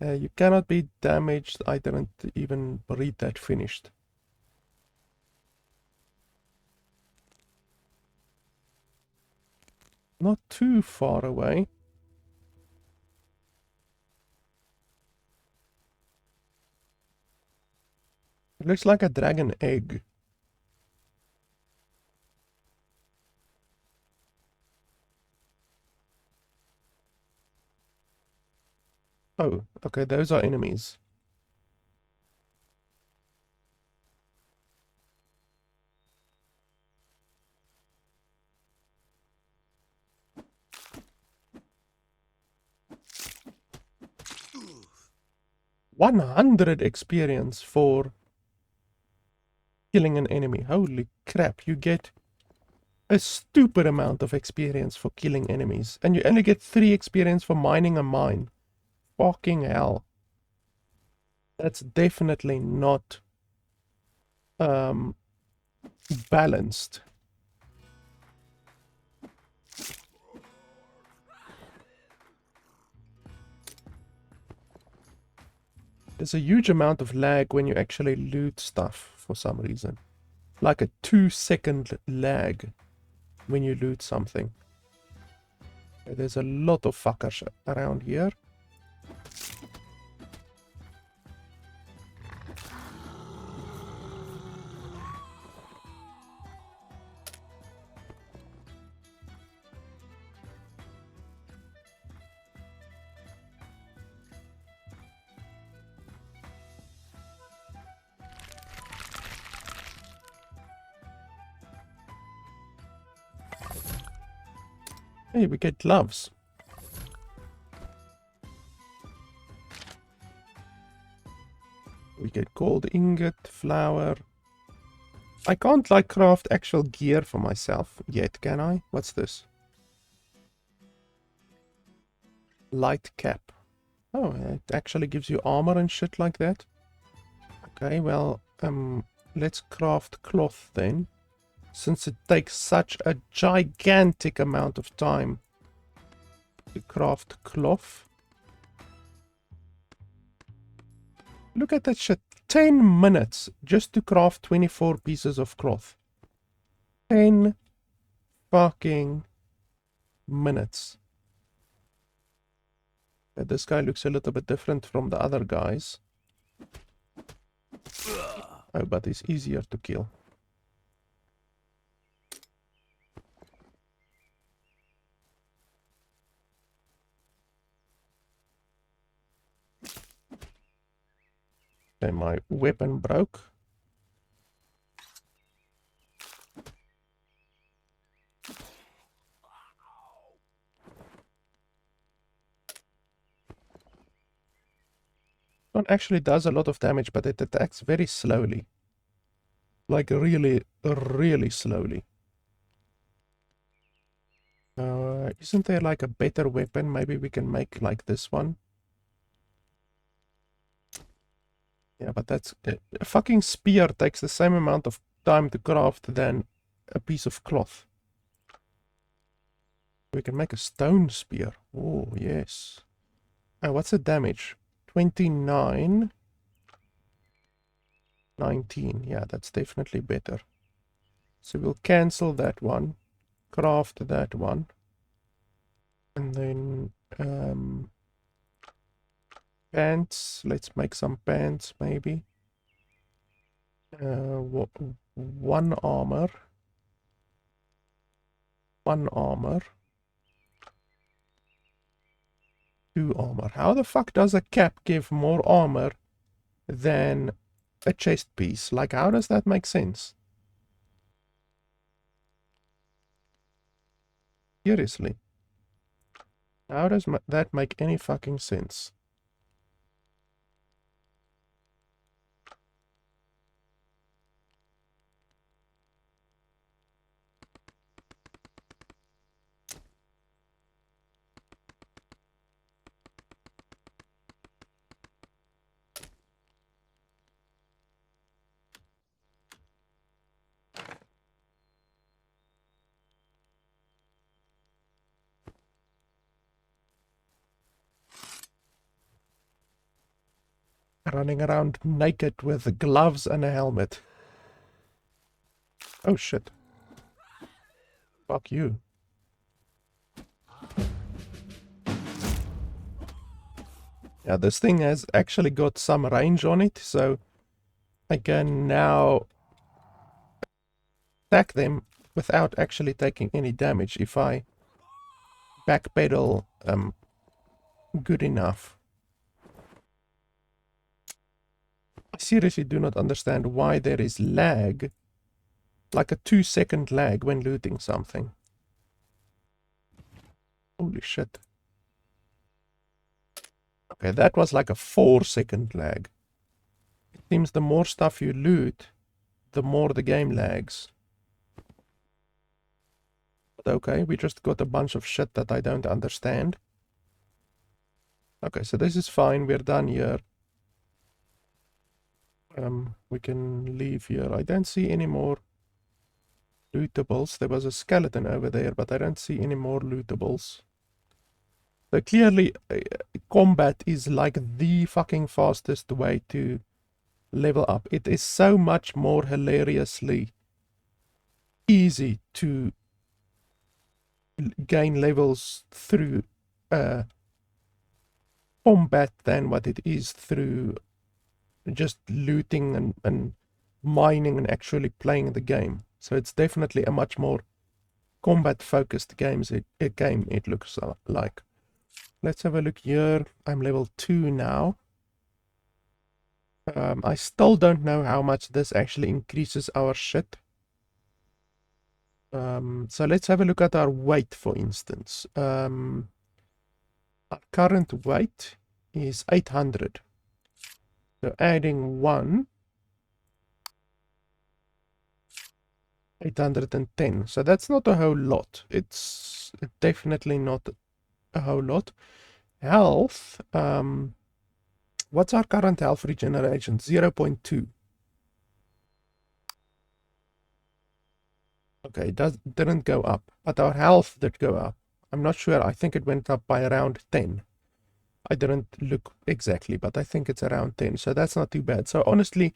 you cannot be damaged. I didn't even read that finished. Not too far away. It looks like a dragon egg. Oh, okay, those are enemies. $100 experience for killing an enemy. Holy crap, you get a stupid amount of experience for killing enemies. And you only get 3 experience for mining a mine. Fucking hell. That's definitely not balanced. There's a huge amount of lag when you actually loot stuff for some reason. Like a 2-second lag when you loot something. There's a lot of fuckers around here. Hey, we get gloves. We get gold ingot, flour. I can't like craft actual gear for myself yet, can I? What's this? Light cap. Oh, it actually gives you armor and shit like that. Okay, well, let's craft cloth then. Since it takes such a gigantic amount of time to craft cloth. Look at that shit. 10 minutes just to craft 24 pieces of cloth. 10 fucking minutes. This guy looks a little bit different from the other guys. Oh, but he's easier to kill. Okay, my weapon broke. One actually does a lot of damage, but it attacks very slowly. Like really, really slowly. Isn't there like a better weapon? Maybe we can make like this one. Yeah, but that's... a fucking spear takes the same amount of time to craft than a piece of cloth. We can make a stone spear. Oh, yes. Oh, what's the damage? 29. 19. Yeah, that's definitely better. So we'll cancel that one. Craft that one. And then... pants. Let's make some pants, maybe. One armor. One armor. 2 armor. How the fuck does a cap give more armor than a chest piece? Like, how does that make sense? Seriously. How does that make any fucking sense? Running around naked with gloves and a helmet. Oh shit. Fuck you. Yeah, this thing has actually got some range on it, so I can now attack them without actually taking any damage if I backpedal good enough. I seriously do not understand why there is lag, like a 2-second lag when looting something. Holy shit. Okay, that was like a 4-second lag. It seems the more stuff you loot, the more the game lags. But okay, we just got a bunch of shit that I don't understand. Okay, so this is fine, we're done here. We can leave here. I don't see any more lootables. There was a skeleton over there, but I don't see any more lootables. So clearly, combat is like the fucking fastest way to level up. It is so much more hilariously easy to gain levels through combat than what it is through just looting and mining and actually playing the game. So it's definitely a much more combat focused game it looks like. Let's have a look here. I'm level 2 now. I still don't know how much this actually increases our shit. So let's have a look at our weight, for instance. Our current weight is 800. So adding 1, 810. So that's not a whole lot. It's definitely not a whole lot. Health, what's our current health regeneration? 0.2. Okay, didn't go up, but our health did go up. I'm not sure. I think it went up by around 10. I didn't look exactly, but I think it's around 10. So that's not too bad. So honestly,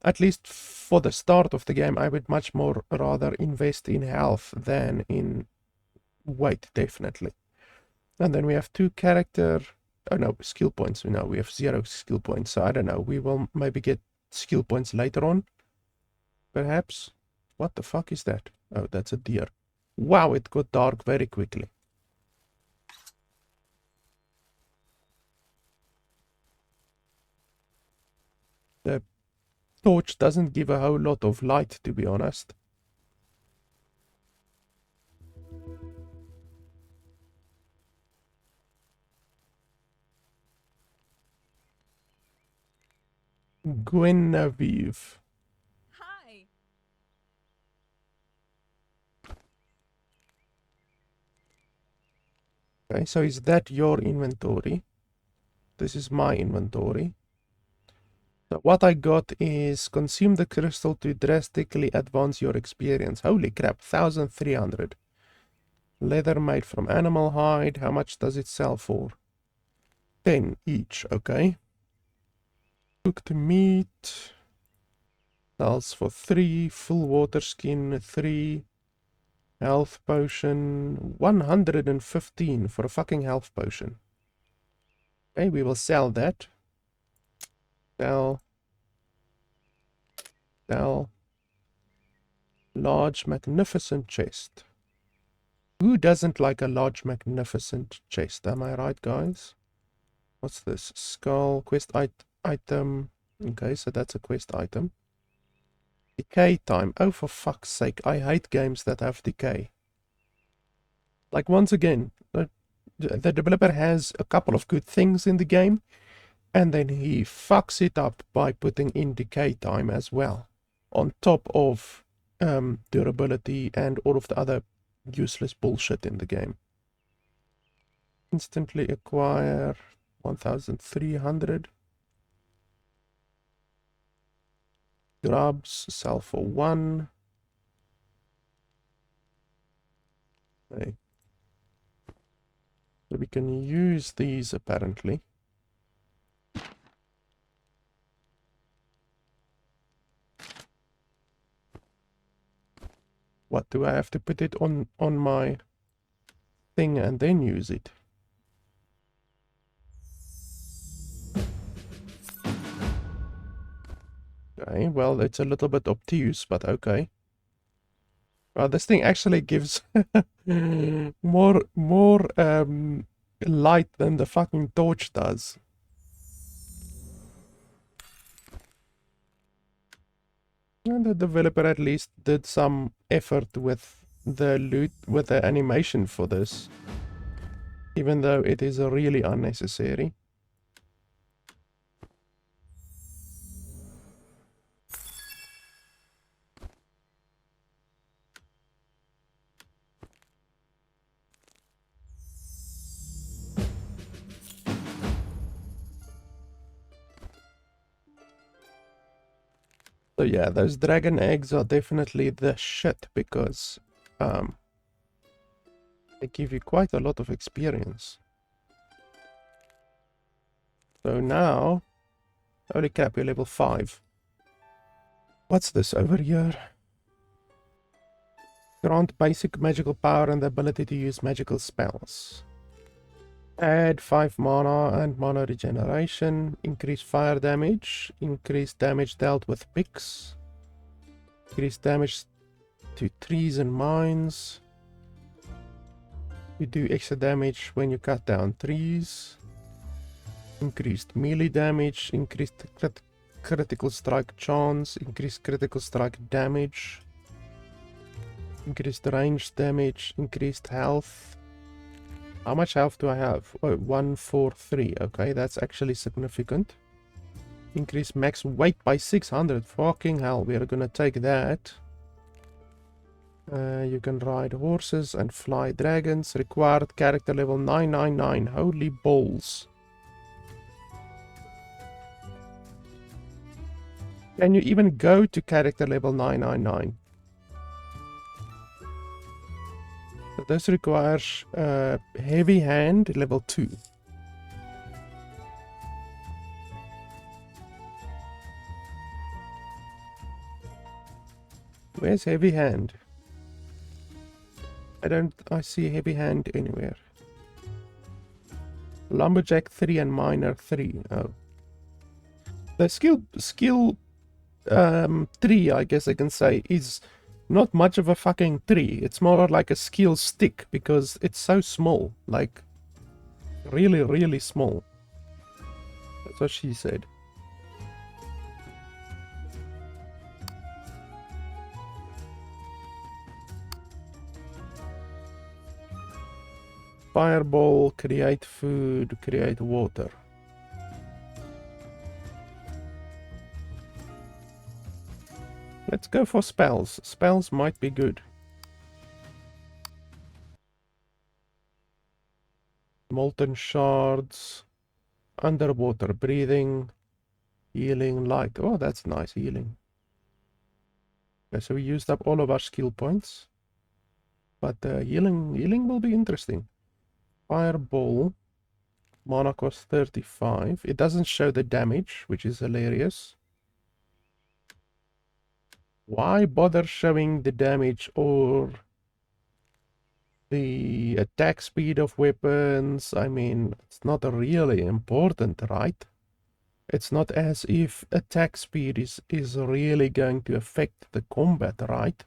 at least for the start of the game, I would much more rather invest in health than in weight, definitely. And then we have 2 character, oh no, skill points. No, we have 0 skill points. So I don't know. We will maybe get skill points later on, perhaps. What the fuck is that? Oh, that's a deer. Wow, it got dark very quickly. The torch doesn't give a whole lot of light, to be honest. Guinevere. Hi. Okay, so is that your inventory? This is my inventory. So what I got is consume the crystal to drastically advance your experience. Holy crap, 1300. Leather made from animal hide. How much does it sell for? 10 each, okay. Cooked meat sells for 3. Full water skin, 3. Health potion, 115 for a fucking health potion. Okay, we will sell that. Sell. Sell. Large, magnificent chest. Who doesn't like a large, magnificent chest? Am I right, guys? What's this? Skull, quest item. Okay, so that's a quest item. Decay time. Oh, for fuck's sake. I hate games that have decay. Like, once again, the developer has a couple of good things in the game, and then he fucks it up by putting in decay time as well, on top of durability and all of the other useless bullshit in the game. Instantly acquire 1300. Grubs sell for 1. Okay. So we can use these apparently. What, do I have to put it on my thing and then use it? Okay, well, it's a little bit obtuse, but okay. Well, this thing actually gives more light than the fucking torch does. And the developer at least did some effort with the loot, with the animation for this, even though it is really unnecessary. So yeah, those dragon eggs are definitely the shit because they give you quite a lot of experience. So now, holy crap, you're level 5. What's this over here? Grant basic magical power and the ability to use magical spells. Add 5 mana and mana regeneration. Increase fire damage. Increase damage dealt with picks. Increase damage to trees and mines. You do extra damage when you cut down trees. Increased melee damage. Increased critical strike chance. Increased critical strike damage. Increased range damage. Increased health. How much health do I have? Oh, 143. Okay, that's actually significant. Increase max weight by 600. Fucking hell, we are gonna take that. You can ride horses and fly dragons. Required character level 999. Holy balls. Can you even go to character level 999? So this requires heavy hand level 2. Where's heavy hand? I see heavy hand anywhere. Lumberjack 3 and miner 3. Oh. The skill 3, I guess I can say, is not much of a fucking tree. It's more like a skill stick because it's so small. Like, really, really small. That's what she said. Fireball, create food, create water. Let's go for spells. Spells might be good. Molten shards, underwater breathing, healing light. Oh, that's nice, healing. Okay, so we used up all of our skill points. But healing will be interesting. Fireball, mana cost 35. It doesn't show the damage, which is hilarious. Why bother showing the damage or the attack speed of weapons? I mean, it's not really important, right? It's not as if attack speed is really going to affect the combat, right?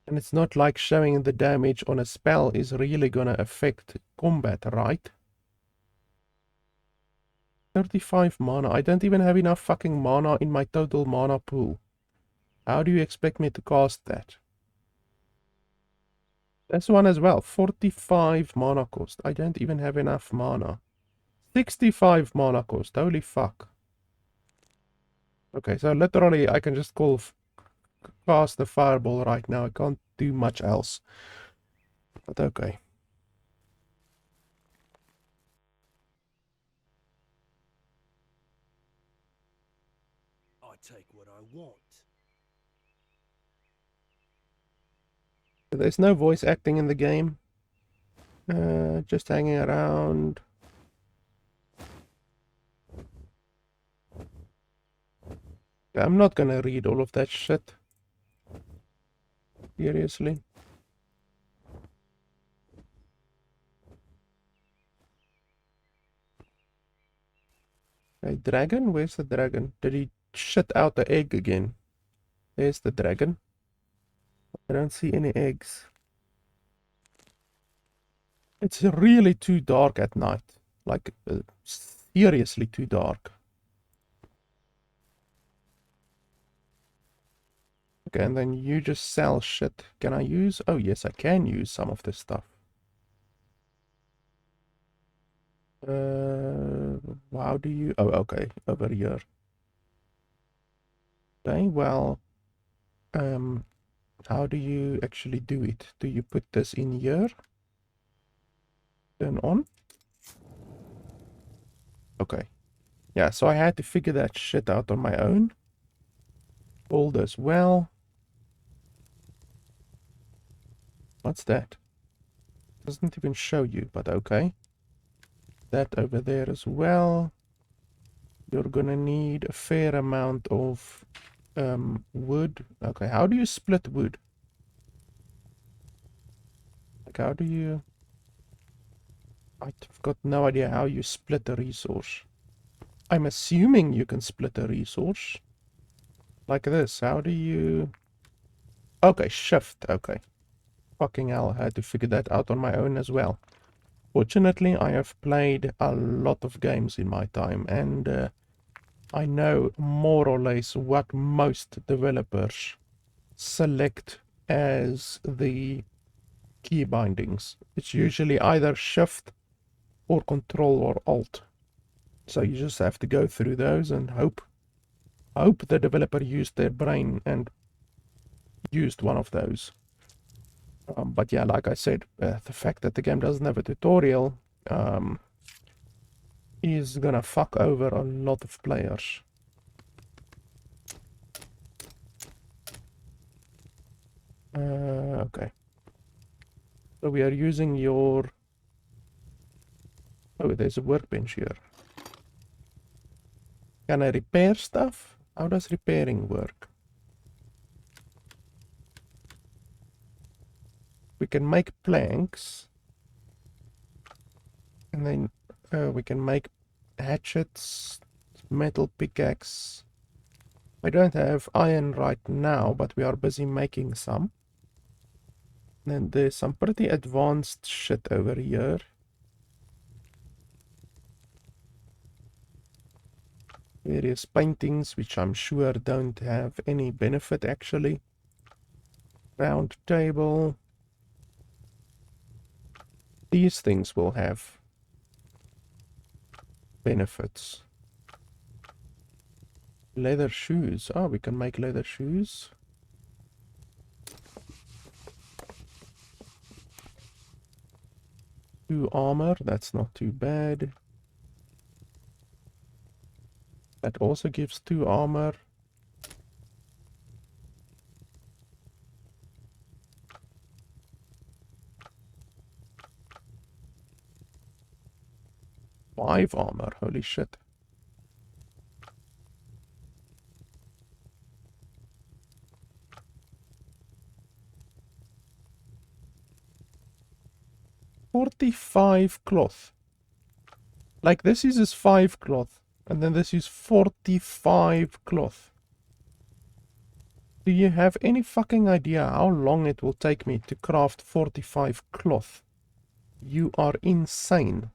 And it's not like showing the damage on a spell is really gonna affect combat, right? 35 mana. I don't even have enough fucking mana in my total mana pool. How do you expect me to cast that? This one as well. 45 mana cost. I don't even have enough mana. 65 mana cost. Holy fuck. Okay, so literally I can just cast the fireball right now. I can't do much else. But okay. I take what I want. There's no voice acting in the game. Just hanging around. I'm not gonna read all of that shit. Seriously. A dragon? Where's the dragon? Did he shit out the egg again? There's the dragon. I don't see any eggs. It's really too dark at night. Like, seriously too dark. Okay, and then you just sell shit. Can I use? Oh, yes, I can use some of this stuff. How do you? Oh, okay, over here. Okay, well, how do you actually do it? Do you put this in here? Turn on? Okay. Yeah, so I had to figure that shit out on my own. Hold as well. What's that? Doesn't even show you, but okay. That over there as well. You're gonna need a fair amount of wood. Okay, how do you split wood? Like, how do you... I've got no idea how you split a resource. I'm assuming you can split a resource. Like this. How do you... Okay, shift. Okay. Fucking hell, I had to figure that out on my own as well. Fortunately, I have played a lot of games in my time, and I know more or less what most developers select as the key bindings. It's usually either shift or control or alt. So you just have to go through those and hope the developer used their brain and used one of those. But yeah, like I said, the fact that the game doesn't have a tutorial is gonna fuck over a lot of players. Okay. So we are using your... Oh, there's a workbench here. Can I repair stuff? How does repairing work? We can make planks. And then we can make hatchets, metal pickaxe. I don't have iron right now, but we are busy making some. And there's some pretty advanced shit over here. Various paintings, which I'm sure don't have any benefit actually. Round table. These things will have benefits. Leather shoes. Oh, we can make leather shoes. Two armor, that's not too bad. That also gives 2 armor. Five armor, holy shit. $45 cloth. Like this is 5 cloth. And then this is 45 cloth. Do you have any fucking idea how long it will take me to craft 45 cloth? You are insane.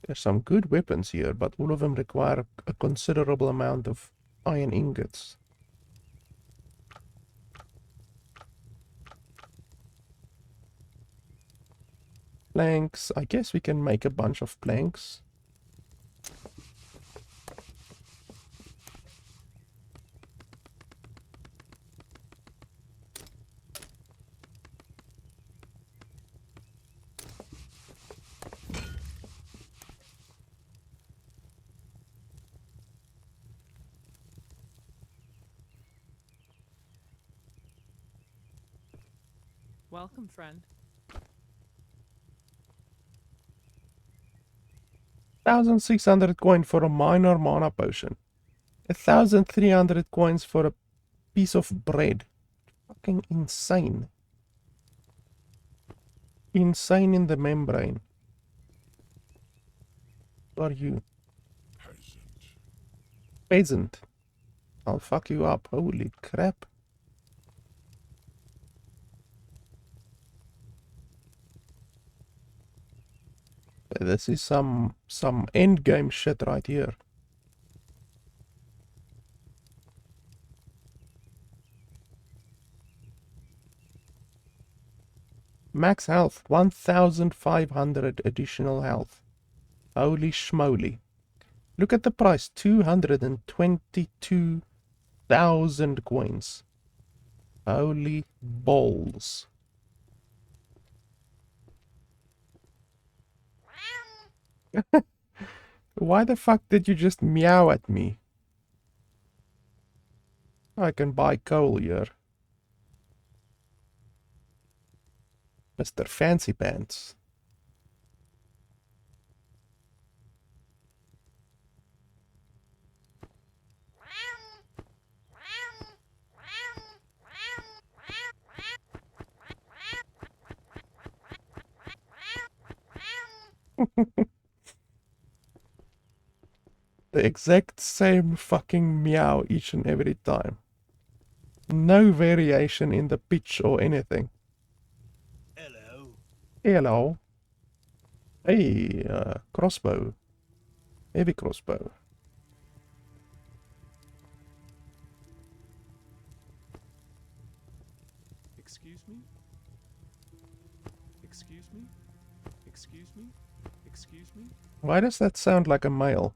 There's some good weapons here, but all of them require a considerable amount of iron ingots. Planks. I guess we can make a bunch of planks. Welcome, friend. 1,600 coin for a minor mana potion. 1,300 coins for a piece of bread. Fucking insane. Insane in the membrane. What are you? Peasant. I'll fuck you up. Holy crap. This is some end game shit right here. Max health, 1,500 additional health. Holy schmoly. Look at the price, 222,000 coins. Holy balls. Why the fuck did you just meow at me? I can buy coal here. Mr. Fancy Pants. The exact same fucking meow each and every time. No variation in the pitch or anything. Hello. Hello. Hey, crossbow. Heavy crossbow. Excuse me? Excuse me? Excuse me? Excuse me? Why does that sound like a male?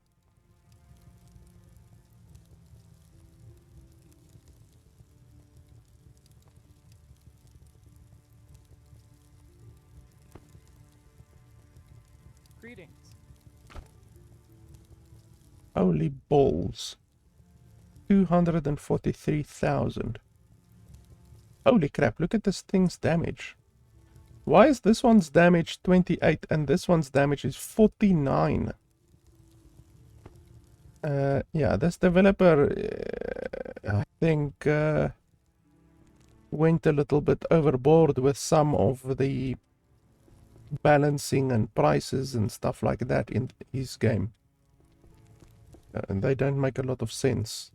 Greetings. Holy balls. 243,000. Holy crap, look at this thing's damage. Why is this one's damage 28 and this one's damage is 49? Yeah, this developer, I think, went a little bit overboard with some of the balancing and prices and stuff like that in his game. And they don't make a lot of sense.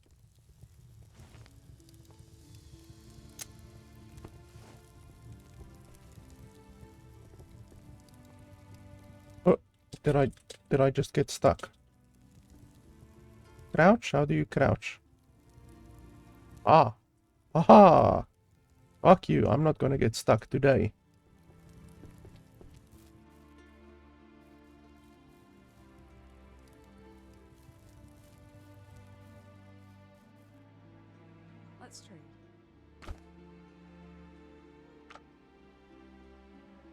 Oh, did I just get stuck? Crouch? How do you crouch? Ah. Aha! Fuck you, I'm not gonna get stuck today. Let's trade.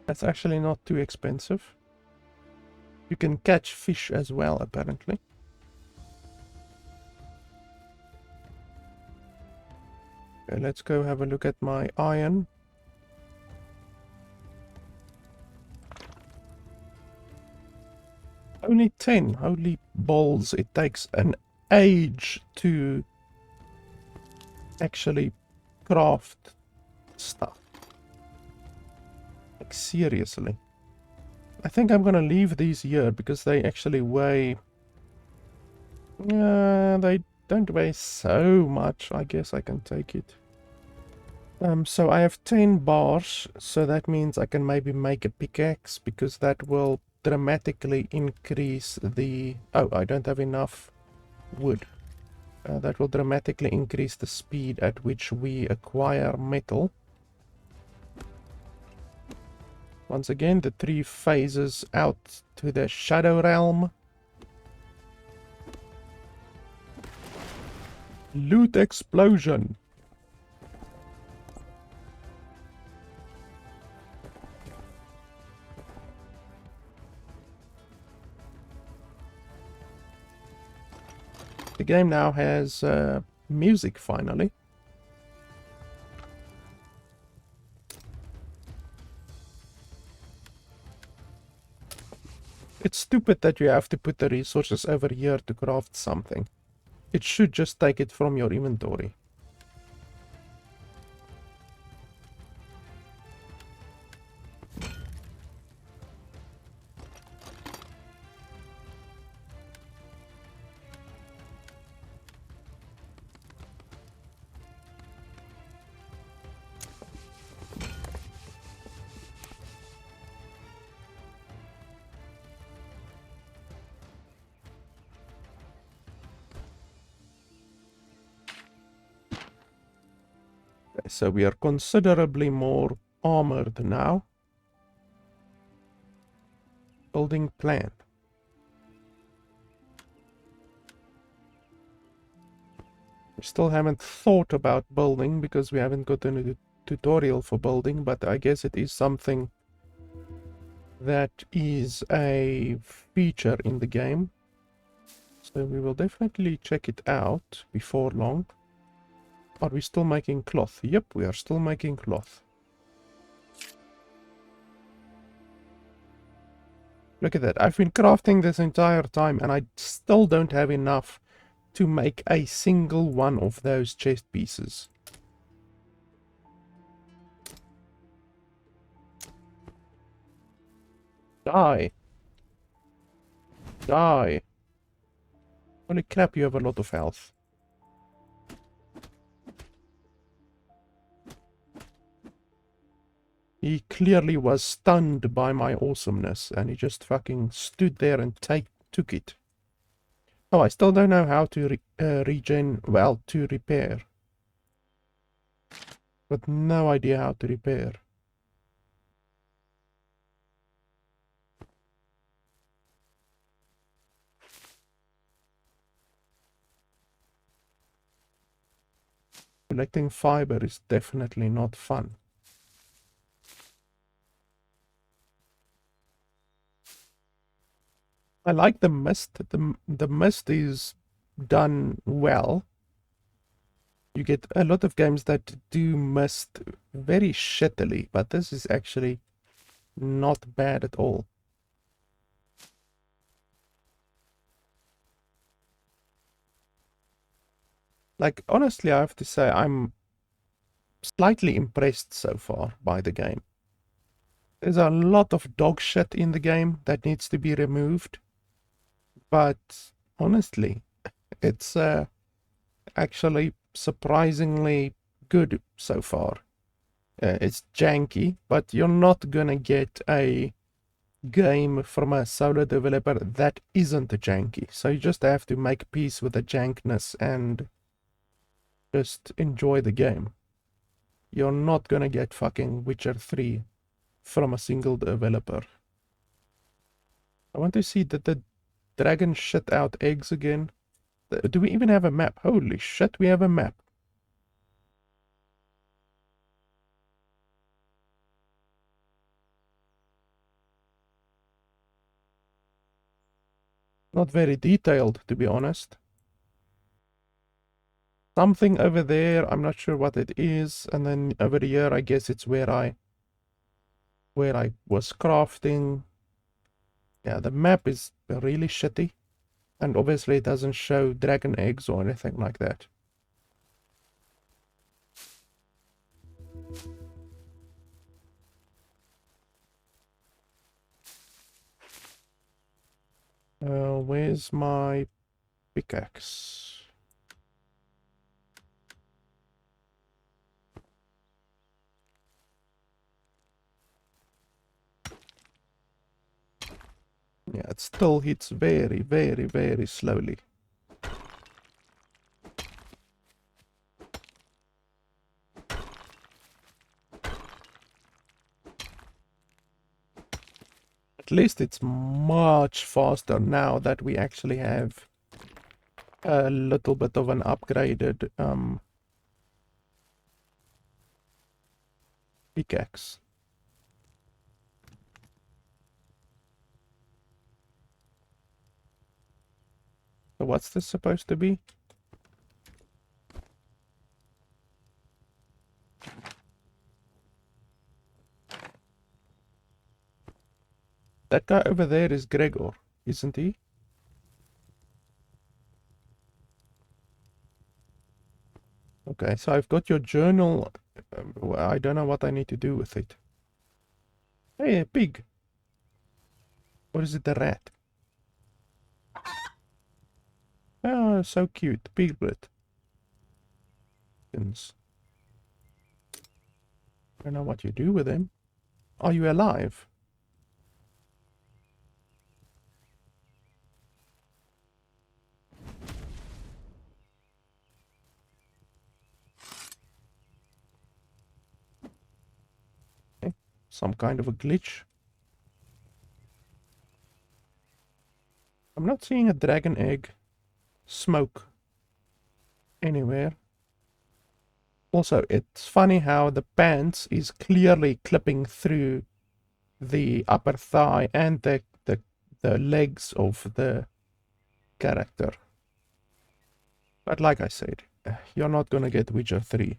That's actually not too expensive. You can catch fish as well, apparently. Okay, let's go have a look at my iron. Only 10. Holy balls, it takes an age to actually craft stuff. Like, seriously. I think I'm gonna leave these here because they actually weigh... they don't weigh so much. I guess I can take it. So I have 10 bars, so that means I can maybe make a pickaxe because that will dramatically increase the... Oh, I don't have enough wood. That will dramatically increase the speed at which we acquire metal. Once again, the 3 phases out to the Shadow Realm. Loot explosion. The game now has music, finally. It's stupid that you have to put the resources over here to craft something. It should just take it from your inventory. So we are considerably more armored now. Building plan. We still haven't thought about building because we haven't gotten a tutorial for building, but I guess it is something that is a feature in the game. So we will definitely check it out before long. Are we still making cloth? Yep, we are still making cloth. Look at that. I've been crafting this entire time and I still don't have enough to make a single one of those chest pieces. Die. Die. Holy crap, you have a lot of health. He clearly was stunned by my awesomeness, and he just fucking stood there and took it. Oh, I still don't know how to repair. but no idea how to repair. Collecting fiber is definitely not fun. I like the mist. The mist is done well. You get a lot of games that do mist very shittily, but this is actually not bad at all. Like, honestly, I have to say I'm slightly impressed so far by the game. There's a lot of dog shit in the game that needs to be removed, but honestly, it's actually surprisingly good so far. It's janky, but you're not gonna get a game from a solo developer that isn't janky. So you just have to make peace with the jankness and just enjoy the game. You're not gonna get fucking Witcher 3 from a single developer. I want to see that the dragon shit out eggs again. Do we even have a map? Holy shit, we have a map. Not very detailed, to be honest. Something over there, I'm not sure what it is. And then over here, I guess it's where I was crafting. Yeah, the map is really shitty. And obviously it doesn't show dragon eggs or anything like that. Where's my pickaxe? Yeah, it still hits very, very, very slowly. At least it's much faster now that we actually have a little bit of an upgraded pickaxe. So what's this supposed to be? That guy over there is Gregor, isn't he? Okay, so I've got your journal. Well, I don't know what I need to do with it. Hey, a pig. Or is it a rat? Oh, so cute. Piglet. I don't know what you do with him. Are you alive? Okay. Some kind of a glitch. I'm not seeing a dragon egg smoke anywhere. Also, it's funny how the pants is clearly clipping through the upper thigh and the legs of the character. But like I said, you're not gonna get Witcher 3.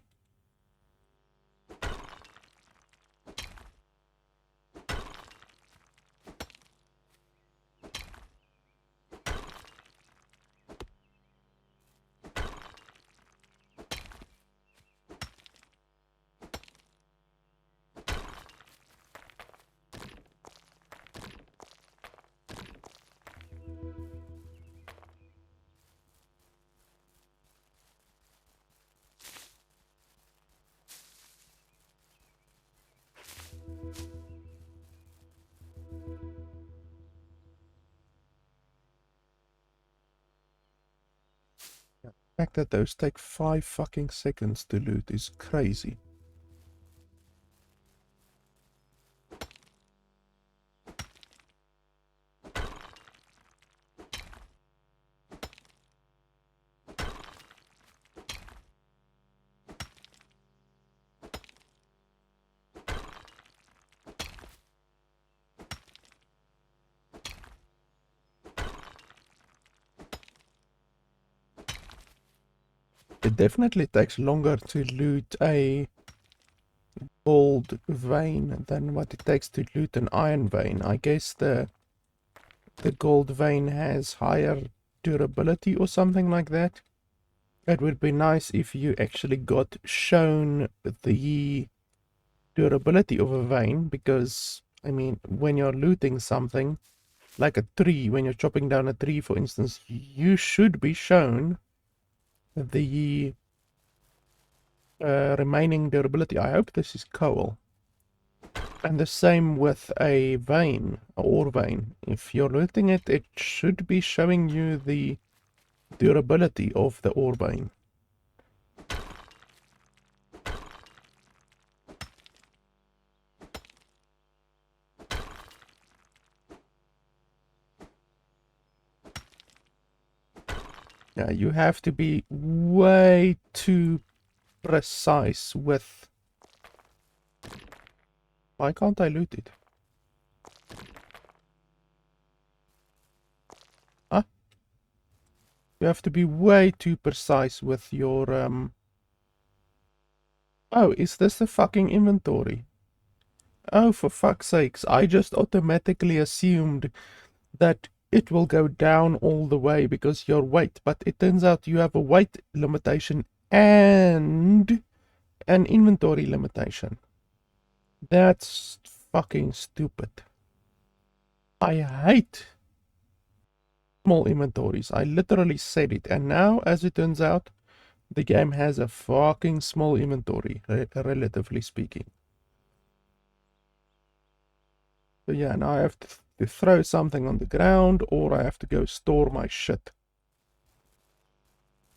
The fact that those take 5 fucking seconds to loot is crazy. It definitely takes longer to loot a gold vein than what it takes to loot an iron vein. I guess the gold vein has higher durability or something like that. It would be nice if you actually got shown the durability of a vein, because, I mean, when you're looting something, like a tree, when you're chopping down a tree, for instance, you should be shown the remaining durability. I hope this is coal. And the same with a vein, a ore vein. If you're looting it, it should be showing you the durability of the ore vein. Yeah, you have to be way too precise with... Why can't I loot it? Huh? You have to be way too precise with your, Oh, is this the fucking inventory? Oh, for fuck's sakes, I just automatically assumed that it will go down all the way because your weight, but it turns out you have a weight limitation and an inventory limitation. That's fucking stupid. I hate small inventories. I literally said it, and now, as it turns out, the game has a fucking small inventory, relatively speaking. So yeah, now I have to throw something on the ground, or I have to go store my shit.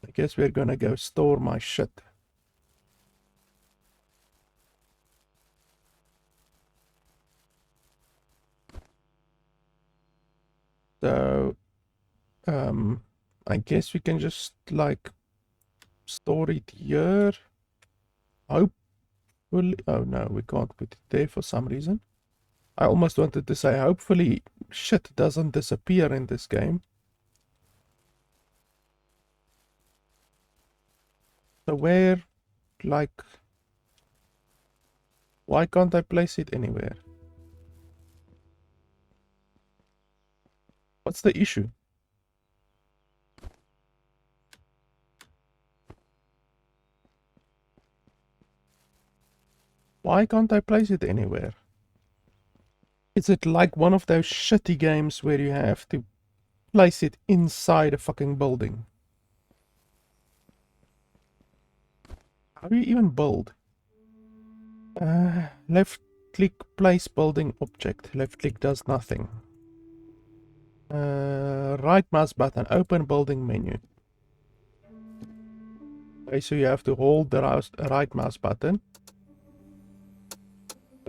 I guess we're gonna go store my shit. So, I guess we can just, like, store it here. Hopefully, oh no, we can't put it there for some reason. I almost wanted to say, hopefully shit doesn't disappear in this game. So where, like, why can't I place it anywhere? What's the issue? Why can't I place it anywhere? Is it like one of those shitty games where you have to place it inside a fucking building? How do you even build? Left click, place building object. Left click does nothing. Right mouse button, open building menu. Okay, so you have to hold the right mouse button.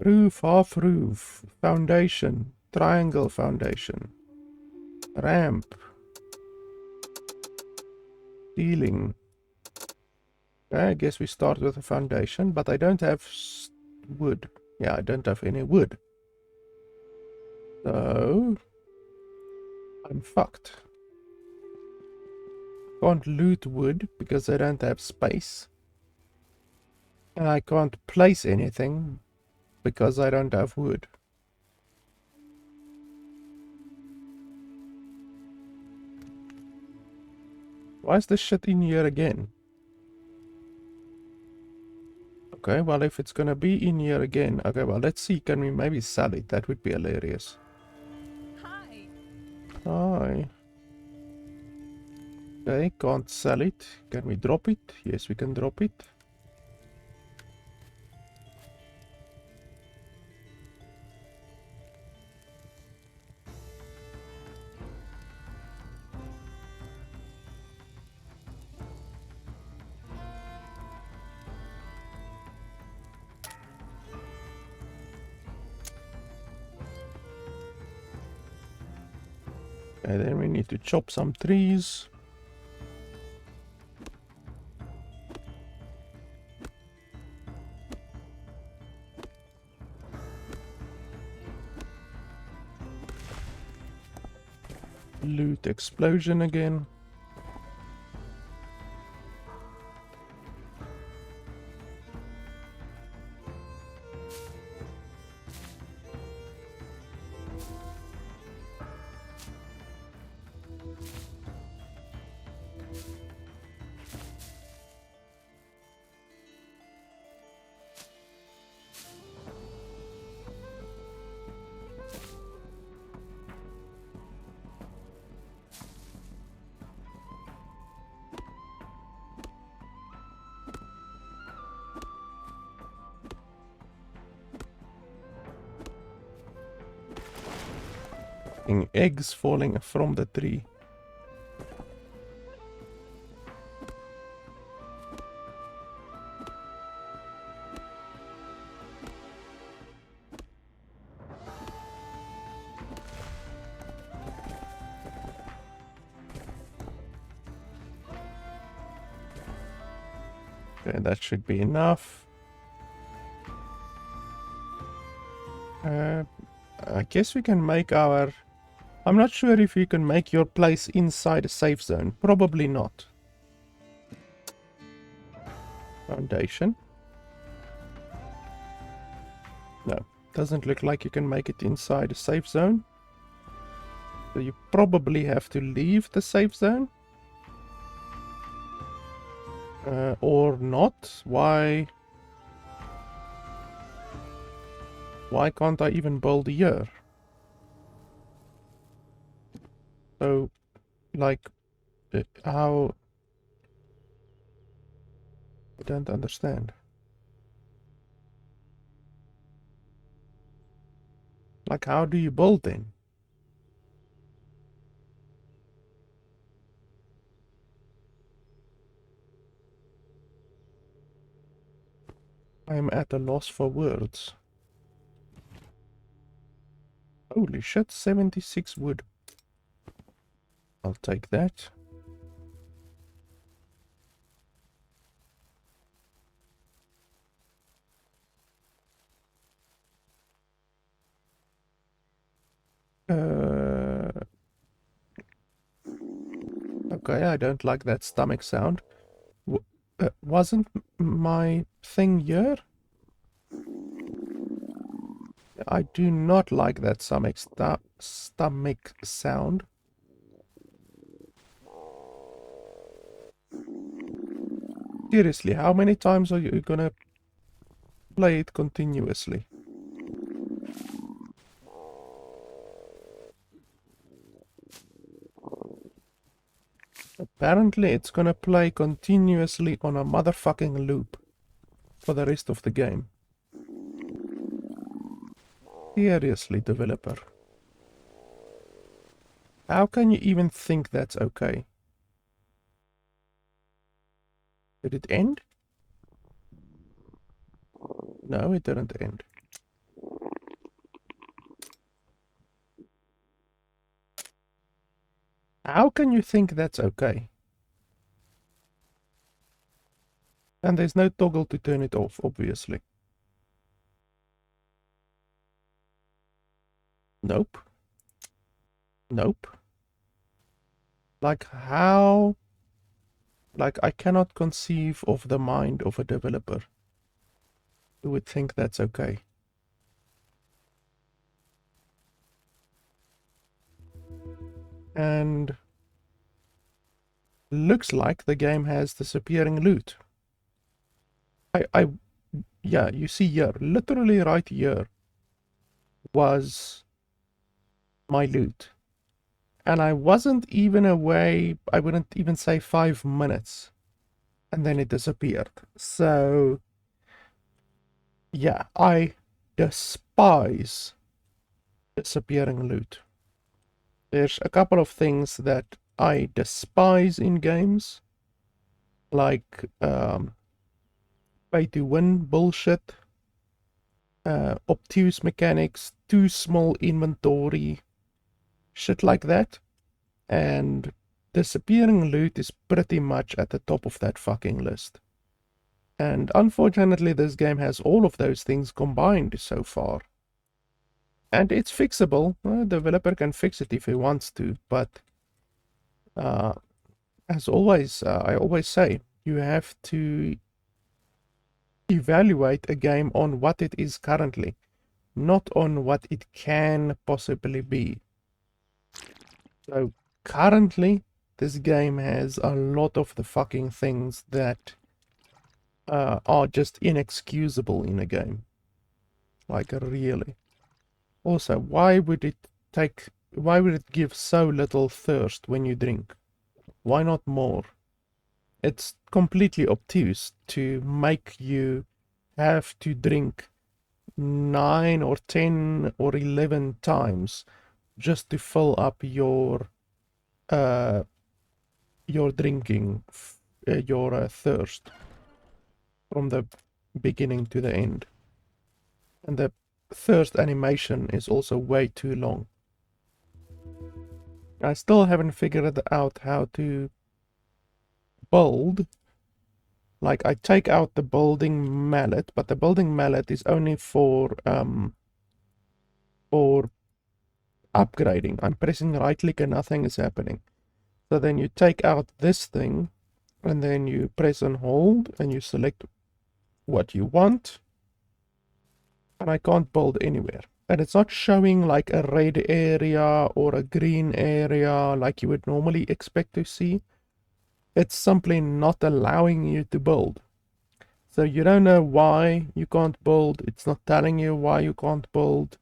Roof, half roof, foundation, triangle foundation, ramp, ceiling. Okay, I guess we start with a foundation, but I don't have wood. Yeah, I don't have any wood. So, I'm fucked. Can't loot wood because I don't have space. And I can't place anything because I don't have wood. Why is this shit in here again? Okay, well, if it's gonna be in here again... Okay, well, let's see. Can we maybe sell it? That would be hilarious. Hi. Hi. Okay, can't sell it. Can we drop it? Yes, we can drop it. And then we need to chop some trees. Loot explosion again. fucking eggs falling from the tree. Okay, that should be enough. I guess we can make our... I'm not sure if you can make your place inside a safe zone. Probably not. Foundation. No, doesn't look like you can make it inside a safe zone. So you probably have to leave the safe zone. Or not. Why can't I even build here? So, like, how... I don't understand. Like, how do you build then? I am at a loss for words. Holy shit, 76 wood. I'll take that. Okay, I don't like that stomach sound. Wasn't my thing here? I do not like that stomach sound. Seriously, how many times are you gonna play it continuously? Apparently it's gonna play continuously on a motherfucking loop for the rest of the game. Seriously, developer. How can you even think that's okay? Did it end? No, it didn't end. How can you think that's okay? And there's no toggle to turn it off, obviously. Nope. Nope. Like, how... Like, I cannot conceive of the mind of a developer who would think that's okay. And... looks like the game has disappearing loot. Yeah, you see here, literally right here was my loot. And I wasn't even away, I wouldn't even say 5 minutes. And then it disappeared. So, yeah, I despise disappearing loot. There's a couple of things that I despise in games. Like, pay to win bullshit. Obtuse mechanics, too small inventory. Shit like that. And disappearing loot is pretty much at the top of that fucking list. And unfortunately, this game has all of those things combined so far. And it's fixable. The developer can fix it if he wants to, but as always, I always say, you have to evaluate a game on what it is currently, not on what it can possibly be. So currently, this game has a lot of the fucking things that are just inexcusable in a game. Like, really. Also, why would it give so little thirst when you drink? Why not more? It's completely obtuse to make you have to drink 9 or 10 or 11 times just to fill up your drinking, your thirst from the beginning to the end. And the thirst animation is also way too long. I still haven't figured out how to build. Like, I take out the building mallet, but the building mallet is only for upgrading. I'm pressing right click and nothing is happening. So then you take out this thing, and then you press and hold, and you select what you want. And I can't build anywhere. And it's not showing like a red area or a green area like you would normally expect to see. It's simply not allowing you to build. So you don't know why you can't build. It's not telling you why you can't build.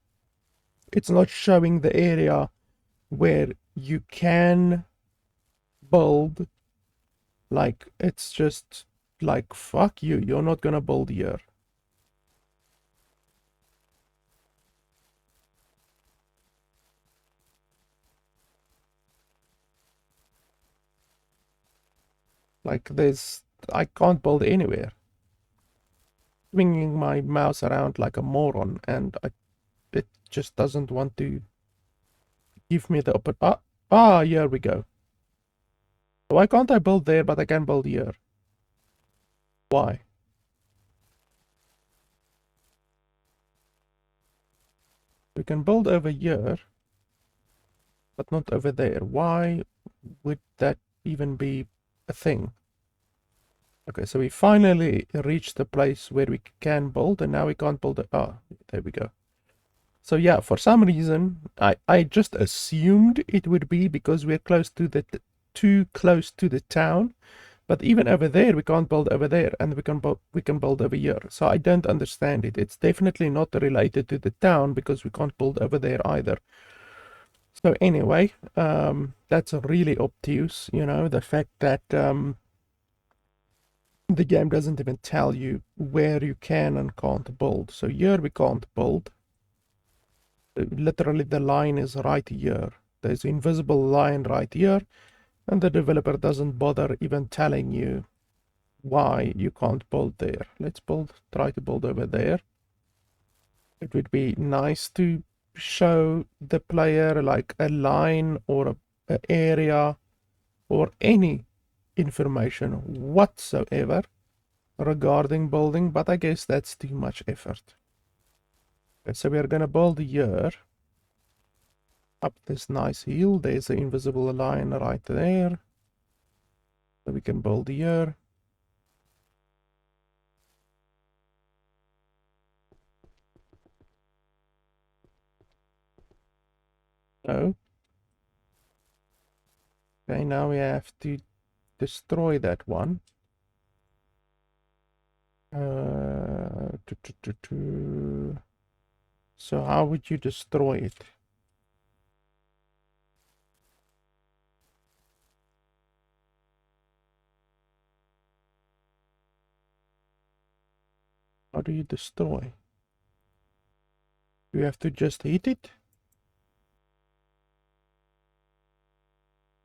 It's not showing the area where you can build. Like, it's just like, fuck you, you're not gonna build here. Like, I can't build anywhere. Swinging my mouse around like a moron, and it just doesn't want to give me the here we go. Why can't I build there, but I can build here? Why? We can build over here, but not over there. Why would that even be a thing? Okay, so we finally reached the place where we can build, and now we can't build it. Oh, there we go. So yeah, for some reason, I just assumed it would be because we're close to too close to the town. But even over there, we can't build over there, and we can build over here. So I don't understand it. It's definitely not related to the town because we can't build over there either. So anyway, that's really obtuse, you know, the fact that the game doesn't even tell you where you can and can't build. So here we can't build. Literally the line is right here. There's an invisible line right here, and the developer doesn't bother even telling you why you can't build there. Let's try to build over there. It would be nice to show the player like a line or a area or any information whatsoever regarding building, but I guess that's too much effort. Okay, so we are gonna build here up this nice hill. There's an invisible line right there, so we can build here. Oh, okay, now we have to destroy that one. So how would you destroy it? How do you destroy? Do you have to just hit it?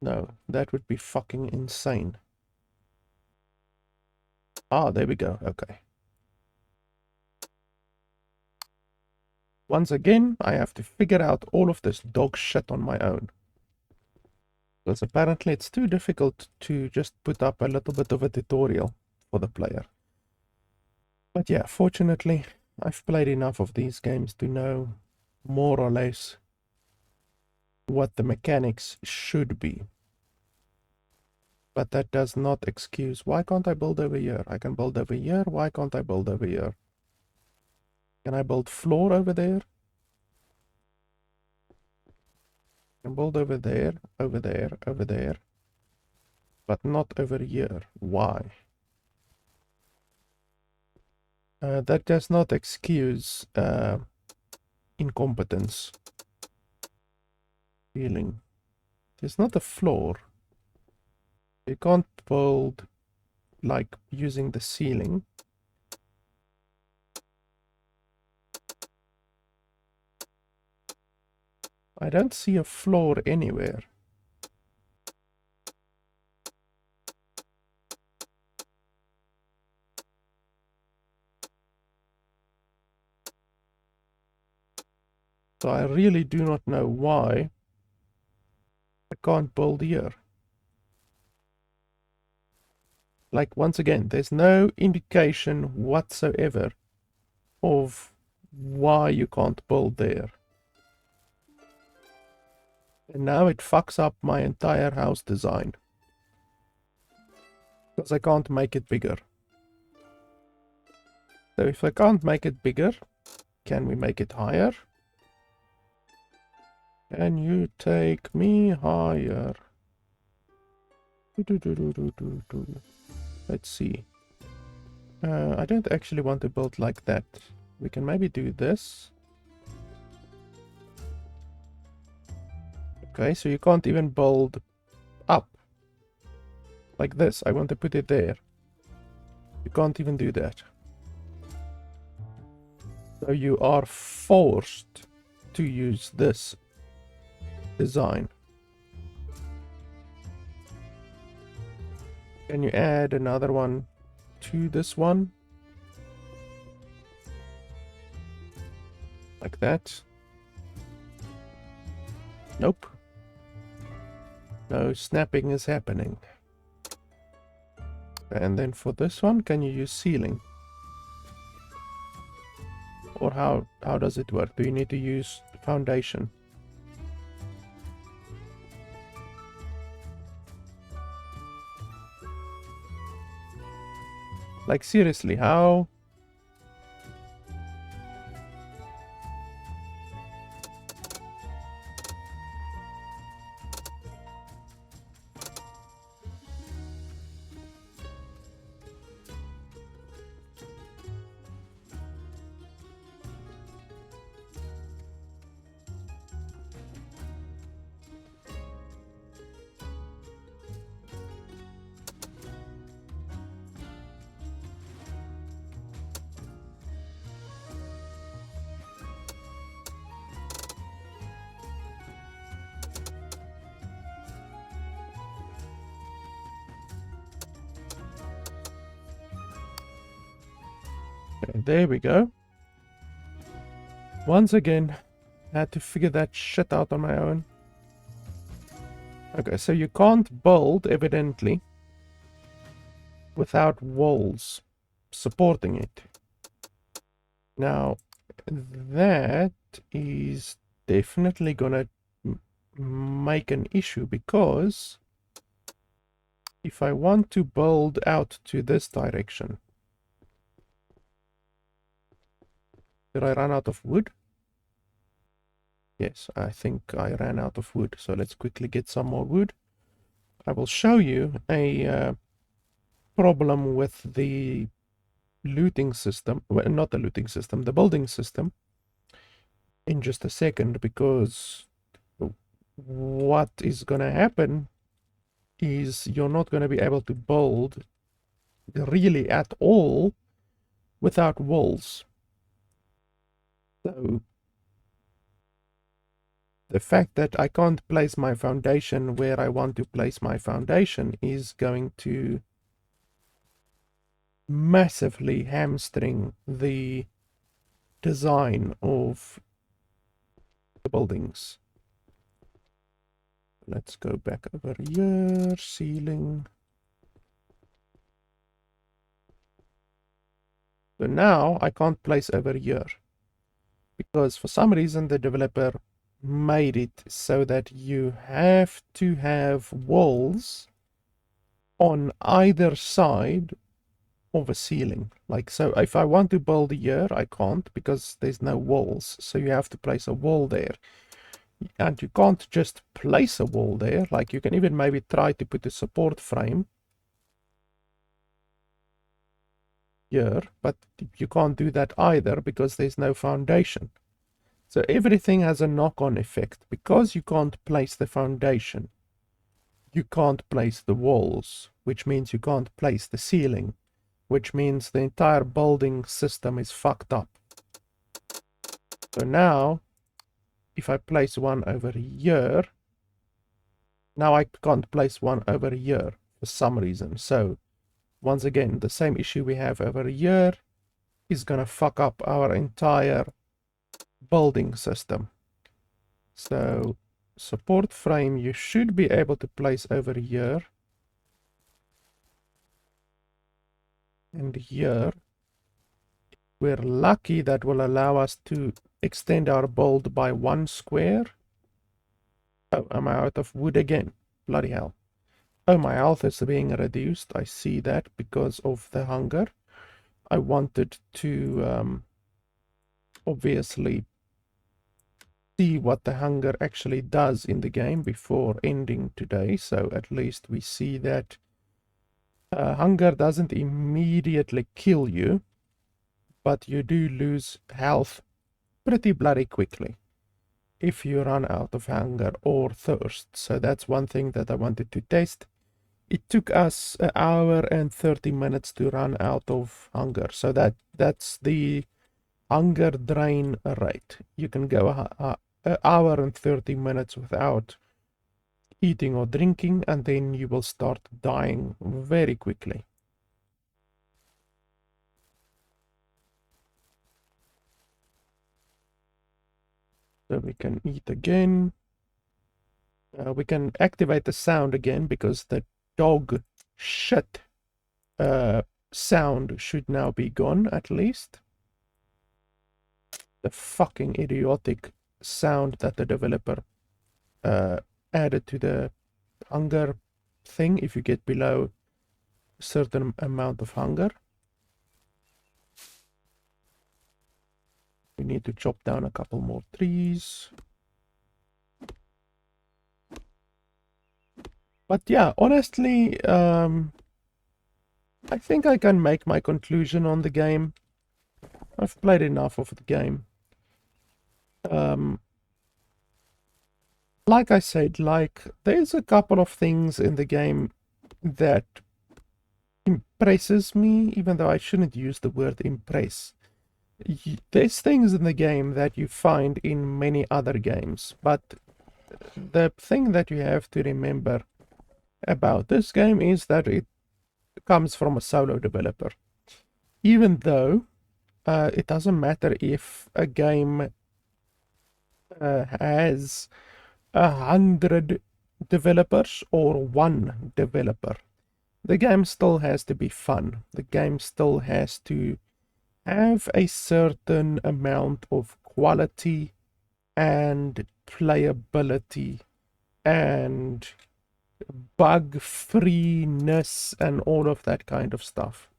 No, that would be fucking insane. Ah, there we go. Okay. Once again, I have to figure out all of this dog shit on my own. Because apparently it's too difficult to just put up a little bit of a tutorial for the player. But yeah, fortunately, I've played enough of these games to know more or less what the mechanics should be. But that does not excuse, why can't I build over here? I can build over here, why can't I build over here? Can I build floor over there? I can build over there, over there, over there. But not over here. Why? That does not excuse incompetence. Feeling. There's not a floor. You can't build like using the ceiling. I don't see a floor anywhere. So I really do not know why I can't build here. Like, once again, there's no indication whatsoever of why you can't build there. And now it fucks up my entire house design. Because I can't make it bigger. So if I can't make it bigger, can we make it higher? Can you take me higher? Let's see. I don't actually want to build like that. We can maybe do this. Okay, so you can't even build up. Like this. I want to put it there. You can't even do that. So you are forced to use this design. Can you add another one to this one? Like that. Nope. No snapping is happening. And then for this one, can you use ceiling? Or how does it work? Do you need to use foundation? Like, seriously, how? Okay, there we go. Once again, I had to figure that shit out on my own. Okay, so you can't build, evidently, without walls supporting it. Now, that is definitely gonna make an issue, because if I want to build out to this direction, did I run out of wood? Yes, I think I ran out of wood. So let's quickly get some more wood. I will show you a problem with the looting system. Well, not the looting system, the building system in just a second, because what is going to happen is you're not going to be able to build really at all without walls. So the fact that I can't place my foundation where I want to place my foundation is going to massively hamstring the design of the buildings. Let's go back over here, ceiling. So now I can't place over here, because for some reason the developer made it so that you have to have walls on either side of a ceiling. Like, so if I want to build here, I can't, because there's no walls. So you have to place a wall there. And you can't just place a wall there. Like, you can even maybe try to put a support frame here, but you can't do that either, because there's no foundation. So everything has a knock-on effect. Because you can't place the foundation, you can't place the walls, which means you can't place the ceiling, which means the entire building system is fucked up. So now if I place one over here, now I can't place one over here for some reason. So once again, the same issue we have over here is gonna fuck up our entire building system. So support frame you should be able to place over here and here. We're lucky that will allow us to extend our build by 1 square. Oh, am I out of wood again? Bloody hell. Oh, my health is being reduced. I see that because of the hunger. I wanted to obviously see what the hunger actually does in the game before ending today. So at least we see that hunger doesn't immediately kill you, but you do lose health pretty bloody quickly if you run out of hunger or thirst. So that's one thing that I wanted to test. It took us 1 hour and 30 minutes to run out of hunger. So that's the hunger drain rate. You can go 1 hour and 30 minutes without eating or drinking, and then you will start dying very quickly. So we can eat again. We can activate the sound again because the dog shit sound should now be gone at least. The fucking idiotic sound that the developer added to the hunger thing if you get below a certain amount of hunger. We need to chop down a couple more trees. But yeah, honestly, I think I can make my conclusion on the game. I've played enough of the game. Like I said, there's a couple of things in the game that impresses me, even though I shouldn't use the word impress. There's things in the game that you find in many other games, but the thing that you have to remember about this game is that it comes from a solo developer. Even though it doesn't matter if a game has 100 developers or 1 developer, the game still has to be fun. The game still has to have a certain amount of quality and playability and bug freeness and all of that kind of stuff.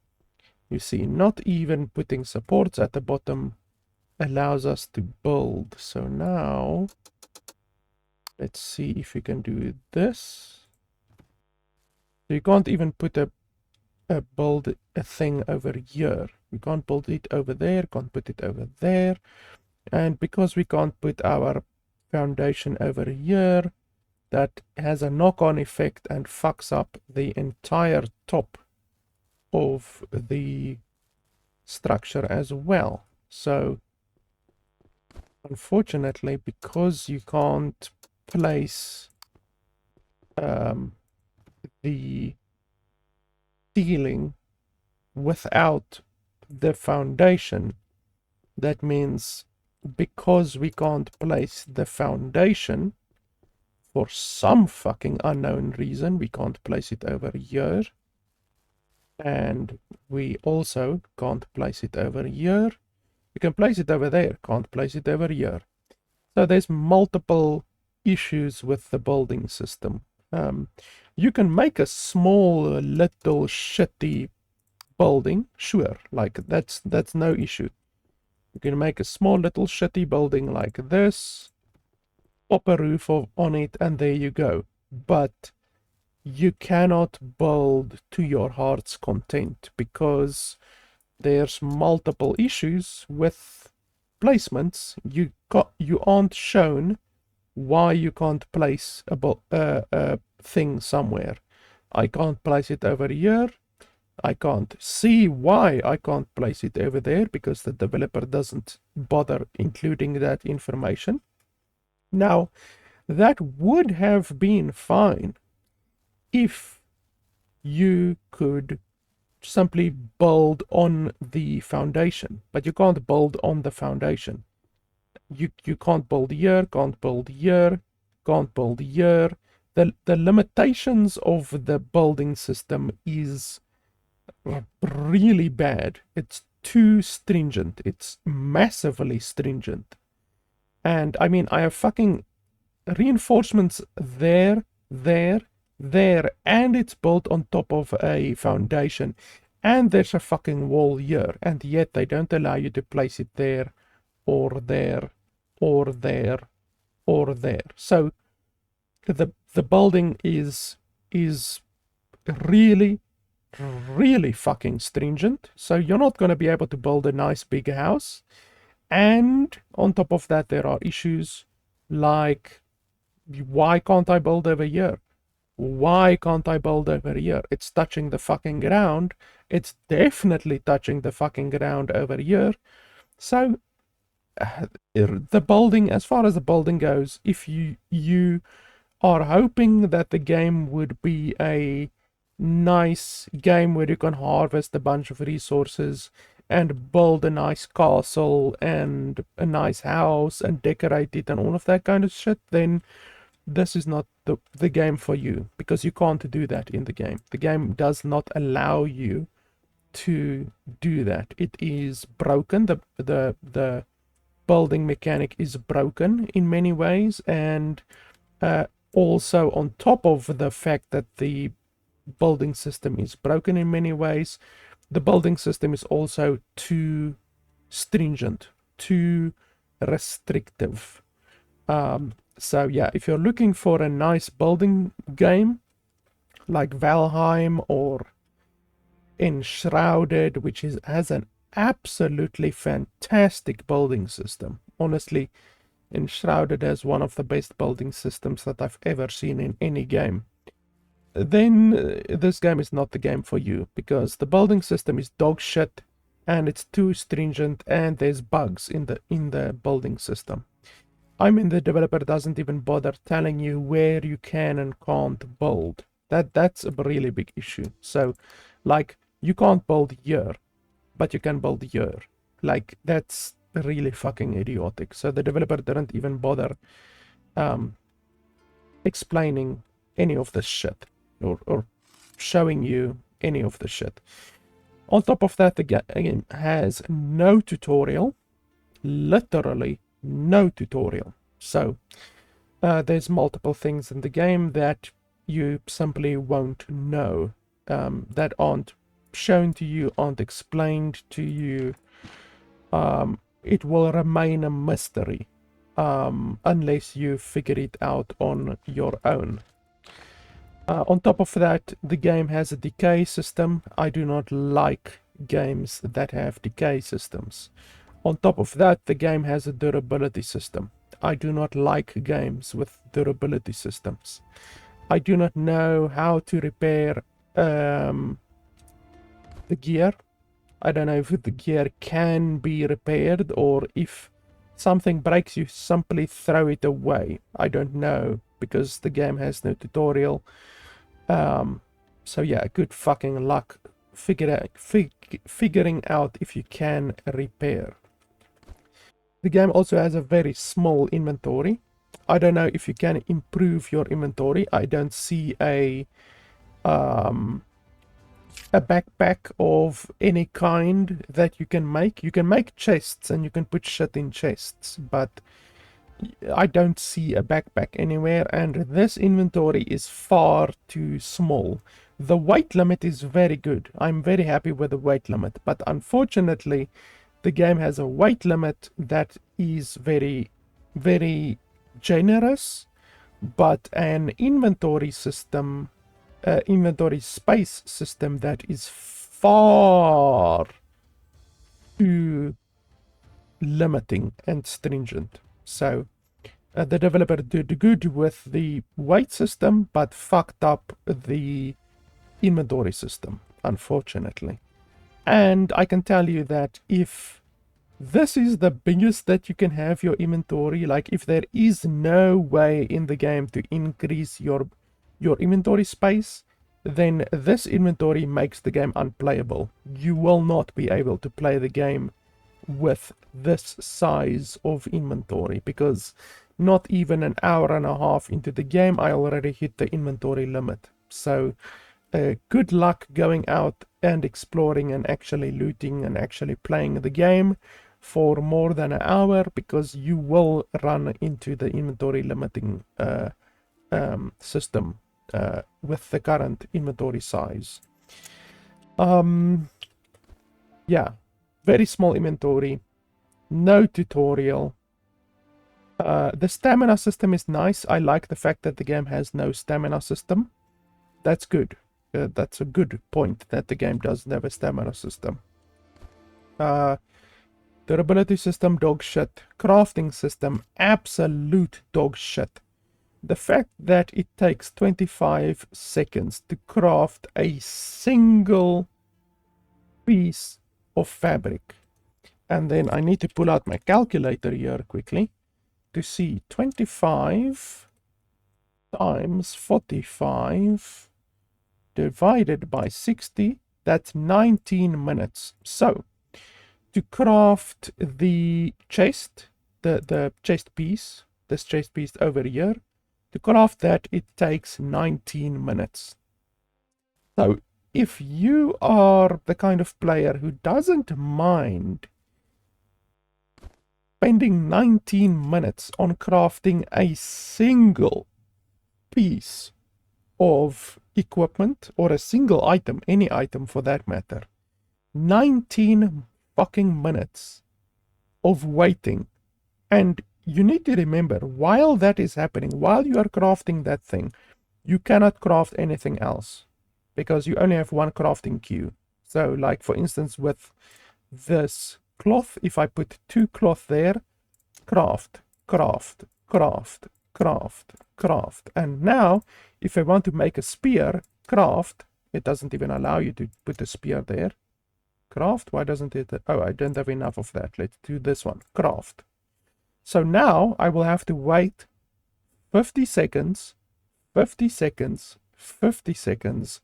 You see, not even putting supports at the bottom allows us to build. So now let's see if we can do this. So you can't even put build a thing over here. We can't build it over there, can't put it over there. And because we can't put our foundation over here, that has a knock-on effect and fucks up the entire top of the structure as well. So unfortunately, because you can't place the ceiling without the foundation, that means because we can't place the foundation for some fucking unknown reason, we can't place it over here, and we also can't place it over here. We can place it over there, can't place it over here. So there's multiple issues with the building system. You can make a small little shitty building, sure, like that's no issue. You can make a small little shitty building like this, pop a roof on it, and there you go. But you cannot build to your heart's content because there's multiple issues with placements. You aren't shown why you can't place a thing somewhere. I can't place it over here. I can't see why I can't place it over there because the developer doesn't bother including that information. Now, that would have been fine if you could simply build on the foundation, but you can't build on the foundation. You can't build here, can't build here, can't build here. The limitations of the building system is really bad. It's too stringent. It's massively stringent. And I mean, I have fucking reinforcements there, and it's built on top of a foundation. And there's a fucking wall here, and yet they don't allow you to place it there, or there, or there, or there. So the building is really really fucking stringent. So you're not going to be able to build a nice big house. And on top of that, there are issues like, why can't I build over here? Why can't I build over here? It's touching the fucking ground. It's definitely touching the fucking ground over here. So the building, as far as the building goes, if you are hoping that the game would be a nice game where you can harvest a bunch of resources and build a nice castle and a nice house and decorate it and all of that kind of shit, then this is not the game for you, because you can't do that in the game. The game does not allow you to do that. It is broken. The building mechanic is broken in many ways, and also on top of the fact that the building system is broken in many ways, the building system is also too stringent, too restrictive. So yeah, if you're looking for a nice building game like Valheim or Enshrouded, which has an absolutely fantastic building system. Honestly, Enshrouded has one of the best building systems that I've ever seen in any game. Then this game is not the game for you, because the building system is dog shit and it's too stringent, and there's bugs in the building system. I mean, the developer doesn't even bother telling you where you can and can't build. That's a really big issue. So, like, you can't build here, but you can build here. Like, that's really fucking idiotic. So the developer didn't even bother explaining any of this shit, or showing you any of the shit. On top of that, the game has no tutorial, literally no tutorial. So there's multiple things in the game that you simply won't know, that aren't shown to you, aren't explained to you. It will remain a mystery unless you figure it out on your own. On top of that, the game has a decay system. I do not like games that have decay systems. On top of that, the game has a durability system. I do not like games with durability systems. I do not know how to repair the gear. I don't know if the gear can be repaired, or if something breaks, you simply throw it away. I don't know, because the game has no tutorial. So yeah, good fucking luck figuring out if you can repair. The game also has a very small inventory. I don't know if you can improve your inventory. I don't see a backpack of any kind that you can make. You can make chests and you can put shit in chests, but I don't see a backpack anywhere, and this inventory is far too small. The weight limit is very good. I'm very happy with the weight limit, but unfortunately the game has a weight limit that is very, very generous, but an inventory system, inventory space system that is far too limiting and stringent. So the developer did good with the weight system, but fucked up the inventory system, unfortunately. And I can tell you that if this is the biggest that you can have your inventory. Like, if there is no way in the game to increase your inventory space, then this inventory makes the game unplayable. You will not be able to play the game with this size of inventory, because not even an hour and a half into the game I already hit the inventory limit. So good luck going out and exploring and actually looting and actually playing the game for more than an hour, because you will run into the inventory limiting system with the current inventory size. Yeah, very small inventory, no tutorial. The stamina system is nice. I like the fact that the game has no stamina system. That's good. That's a good point, that the game doesn't have a stamina system. Durability system, dog shit. Crafting system, absolute dog shit. The fact that it takes 25 seconds to craft a single piece of fabric. And then I need to pull out my calculator here quickly to see 25 times 45 divided by 60, that's 19 minutes. So to craft the chest, the chest piece, this chest piece over here, to craft that, it takes 19 minutes. So if you are the kind of player who doesn't mind spending 19 minutes on crafting a single piece of equipment, or a single item, any item for that matter, 19 fucking minutes of waiting. And you need to remember, while that is happening, while you are crafting that thing, you cannot craft anything else, because you only have one crafting queue. So like, for instance, with this cloth, if I put 2 cloth there, craft, craft, craft, craft, craft. And now if I want to make a spear, craft, it doesn't even allow you to put a spear there. Craft, why doesn't it? Oh, I don't have enough of that. Let's do this one, craft. So now I will have to wait 50 seconds, 50 seconds, 50 seconds,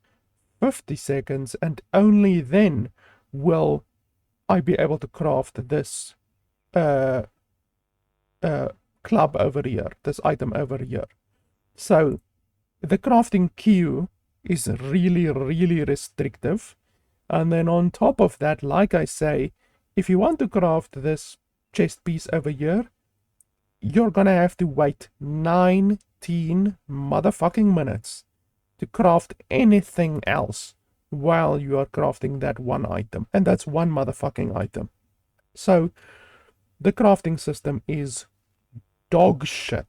50 seconds, and only then will I be able to craft this club over here, this item over here. So the crafting queue is really, really restrictive. And then on top of that, like I say, if you want to craft this chest piece over here, you're gonna have to wait 19 motherfucking minutes to craft anything else while you are crafting that one item. And that's one motherfucking item. So the crafting system is dog shit.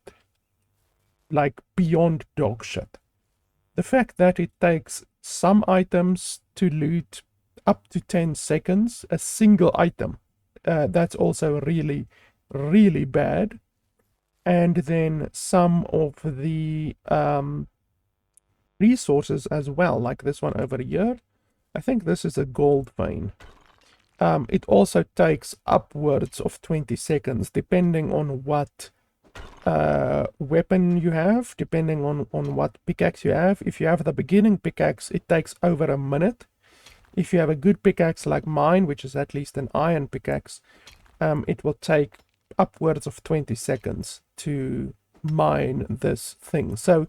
Like, beyond dog shit. The fact that it takes some items to loot up to 10 seconds, a single item, that's also really, really bad. And then some of the resources as well, like this one over here. I think this is a gold vein. It also takes upwards of 20 seconds, depending on what weapon you have, depending on what pickaxe you have. If you have the beginning pickaxe, it takes over a minute. If you have a good pickaxe like mine, which is at least an iron pickaxe, it will take upwards of 20 seconds to mine this thing. So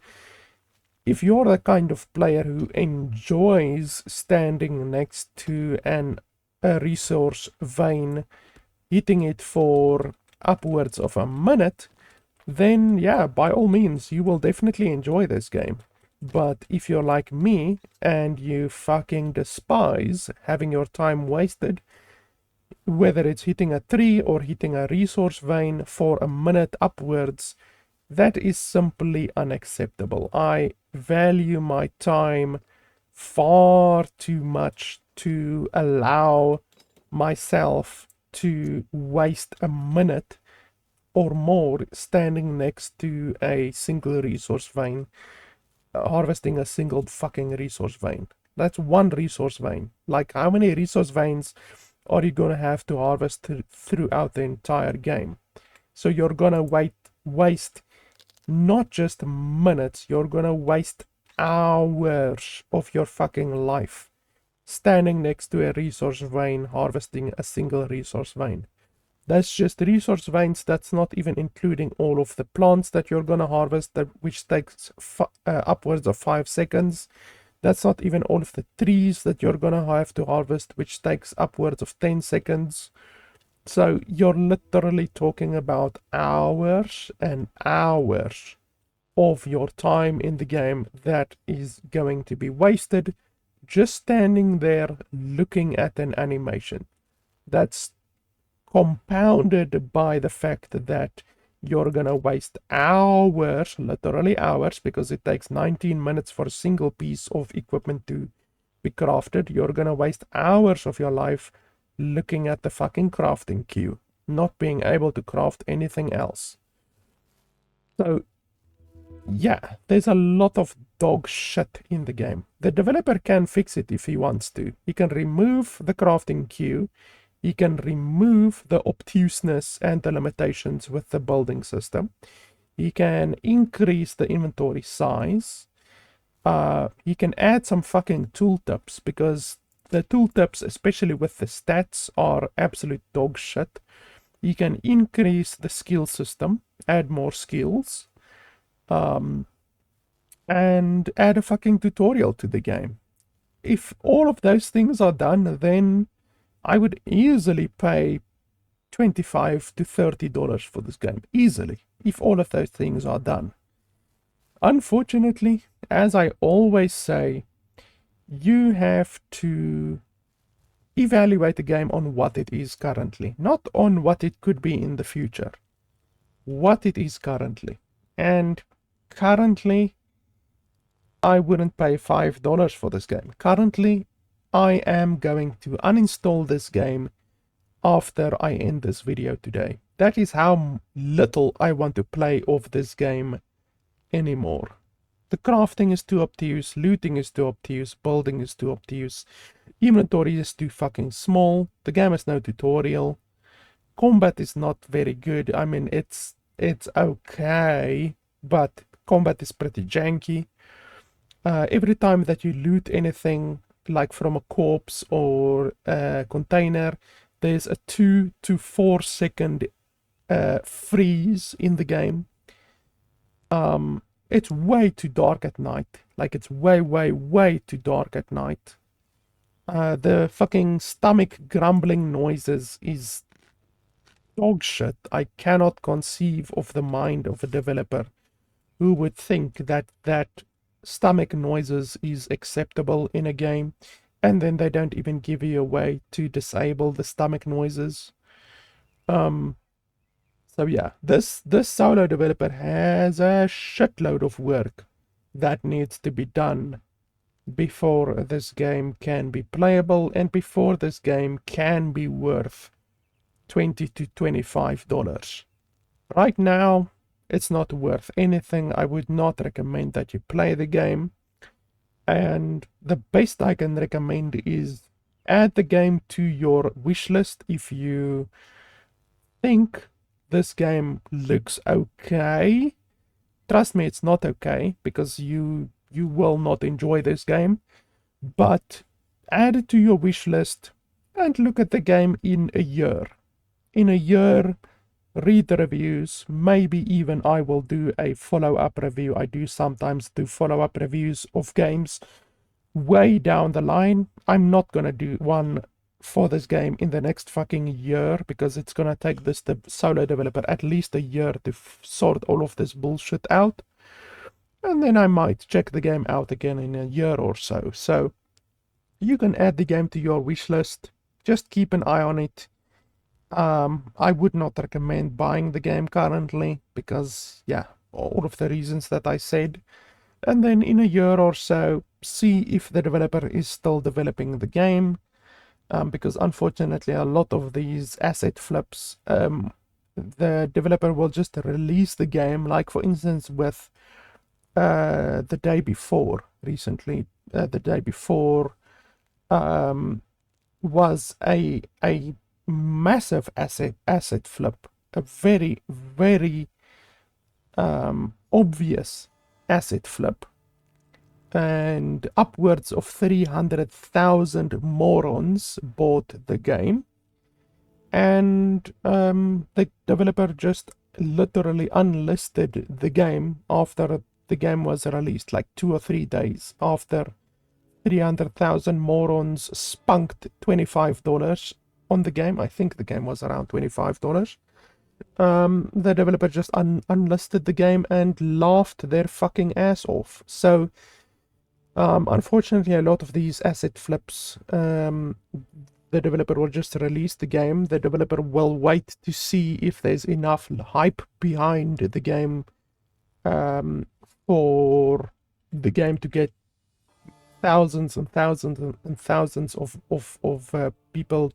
if you're the kind of player who enjoys standing next to a resource vein, hitting it for upwards of a minute, then yeah, by all means, you will definitely enjoy this game. But if you're like me and you fucking despise having your time wasted, whether it's hitting a tree or hitting a resource vein for a minute upwards, that is simply unacceptable. I value my time far too much to allow myself to waste a minute or more standing next to a single resource vein, harvesting a single fucking resource vein. That's one resource vein. Like, how many resource veins are you going to have to harvest throughout the entire game. So you're going to waste not just minutes, you're going to waste hours of your fucking life standing next to a resource vein harvesting a single resource vein. That's just resource veins. That's not even including all of the plants that you're going to harvest, which takes upwards of 5 seconds. That's not even all of the trees that you're going to have to harvest, which takes upwards of 10 seconds. So you're literally talking about hours and hours of your time in the game that is going to be wasted just standing there looking at an animation. That's compounded by the fact that you're gonna waste hours, literally hours, because it takes 19 minutes for a single piece of equipment to be crafted. You're gonna waste hours of your life looking at the fucking crafting queue, not being able to craft anything else. So yeah, there's a lot of dog shit in the game. The developer can fix it if he wants to. He can remove the crafting queue. He can remove the obtuseness and the limitations with the building system. He can increase the inventory size. He can add some fucking tooltips, because the tooltips, especially with the stats, are absolute dog shit. He can increase the skill system, add more skills, and add a fucking tutorial to the game. If all of those things are done, then I would easily pay $25 to $30 for this game. Easily, if all of those things are done. Unfortunately, as I always say, you have to evaluate the game on what it is currently, not on what it could be in the future. What it is currently. And currently, I wouldn't pay $5 for this game. Currently, I am going to uninstall this game after I end this video today. That is how little I want to play of this game anymore. The crafting is too obtuse, looting is too obtuse, building is too obtuse, inventory is too fucking small, the game has no tutorial, combat is not very good. I mean, it's okay, but combat is pretty janky. Every time that you loot anything, like from a corpse or a container, there's a 2 to 4 second freeze in the game. It's way too dark at night. Like, it's way too dark at night. The fucking stomach grumbling noises is dog shit. I cannot conceive of the mind of a developer who would think that stomach noises is acceptable in a game, and then they don't even give you a way to disable the stomach noises. So yeah, this solo developer has a shitload of work that needs to be done before this game can be playable and before this game can be worth $20 to $25. Right now, it's not worth anything. I would not recommend that you play the game. And the best I can recommend is add the game to your wish list if you think this game looks okay. Trust me, it's not okay, because you will not enjoy this game. But add it to your wish list and look at the game in a year. In a year, read the reviews. Maybe even I will do a follow-up review. I do sometimes do follow-up reviews of games way down the line. I'm not gonna do one for this game in the next fucking year, because it's gonna take the solo developer at least a year to sort all of this bullshit out. And then I might check the game out again in a year or so. So you can add the game to your wish list. Just keep an eye on it. I would not recommend buying the game currently, because yeah, all of the reasons that I said. And then in a year or so, see if the developer is still developing the game, because unfortunately a lot of these asset flips, the developer will just release the game, like for instance with the day before recently, the day before was a massive asset flip, a very, very obvious asset flip, and upwards of 300,000 morons bought the game, and the developer just literally unlisted the game after the game was released, like 2 or 3 days after 300,000 morons spunked $25 on the game. I think the game was around $25. The developer just unlisted the game and laughed their fucking ass off. So, unfortunately, a lot of these asset flips, the developer will just release the game. The developer will wait to see if there's enough hype behind the game for the game to get thousands and thousands and thousands of people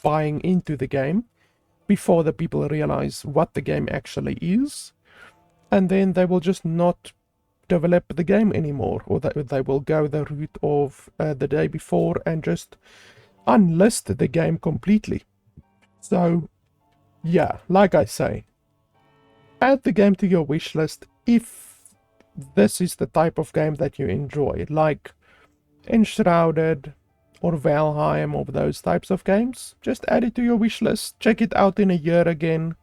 buying into the game before the people realize what the game actually is, and then they will just not develop the game anymore, or they will go the route of the day before and just unlist the game completely. So yeah, like I say, add the game to your wish list if this is the type of game that you enjoy, like Enshrouded or Valheim, or those types of games. Just add it to your wish list, check it out in a year again,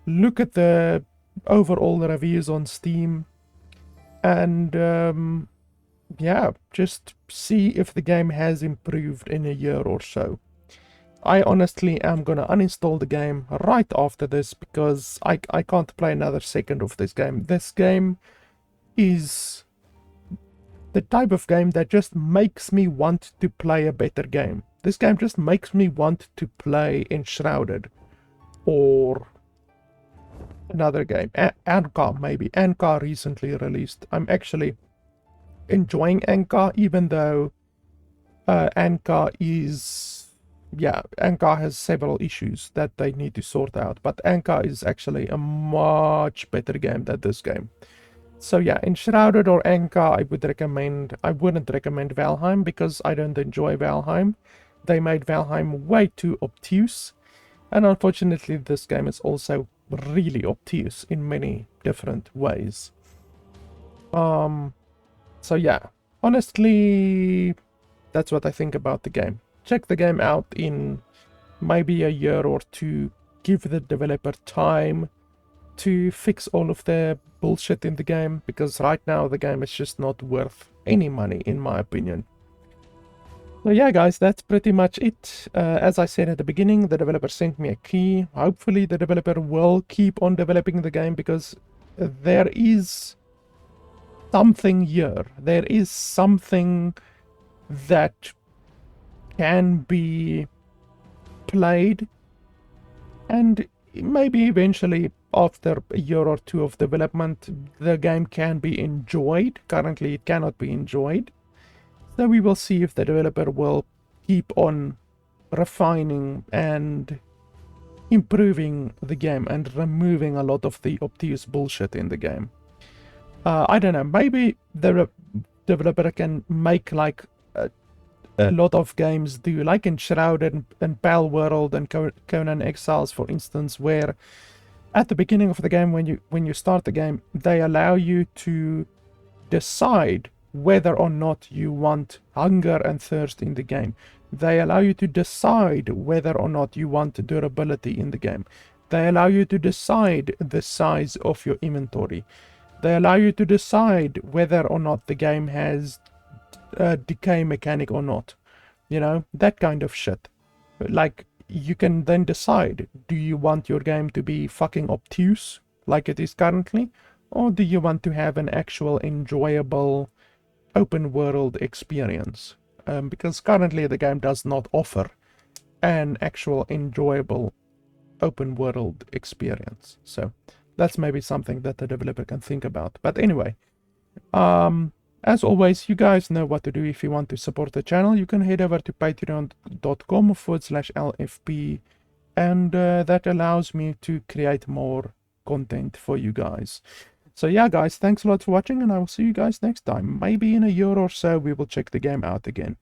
look at the overall reviews on Steam, and yeah, just see if the game has improved in a year or so. I honestly am gonna uninstall the game right after this, because I can't play another second of this game. This game is the type of game that just makes me want to play a better game. This game just makes me want to play Enshrouded or another game. Anka, maybe. Anka recently released. I'm actually enjoying Anka, even though Anka is... yeah, Anka has several issues that they need to sort out. But Anka is actually a much better game than this game. So yeah, Enshrouded or Anka, I wouldn't recommend Valheim, because I don't enjoy Valheim. They made Valheim way too obtuse, and unfortunately this game is also really obtuse in many different ways. So yeah, honestly, that's what I think about the game. Check the game out in maybe a year or two. Give the developer time to fix all of the bullshit in the game, because right now the game is just not worth any money, in my opinion. So yeah, guys, that's pretty much it. As I said at the beginning, the developer sent me a key. Hopefully the developer will keep on developing the game, because there is something here. There is something that can be played, and maybe eventually after a year or two of development the game can be enjoyed. Currently it cannot be enjoyed, so we will see if the developer will keep on refining and improving the game and removing a lot of the obtuse bullshit in the game. I don't know, maybe the developer can make like a lot of games do, like Enshrouded and Pale World and Conan Exiles, for instance, where at the beginning of the game, when you start the game, they allow you to decide whether or not you want hunger and thirst in the game. They allow you to decide whether or not you want durability in the game. They allow you to decide the size of your inventory. They allow you to decide whether or not the game has a decay mechanic or not. You know, that kind of shit. Like, you can then decide, do you want your game to be fucking obtuse like it is currently, or do you want to have an actual enjoyable open world experience? Because currently the game does not offer an actual enjoyable open world experience. So that's maybe something that the developer can think about. But anyway, as always, you guys know what to do. If you want to support the channel, you can head over to patreon.com/LFP, and that allows me to create more content for you guys. So yeah, guys, thanks a lot for watching, and I will see you guys next time. Maybe in a year or so we will check the game out again.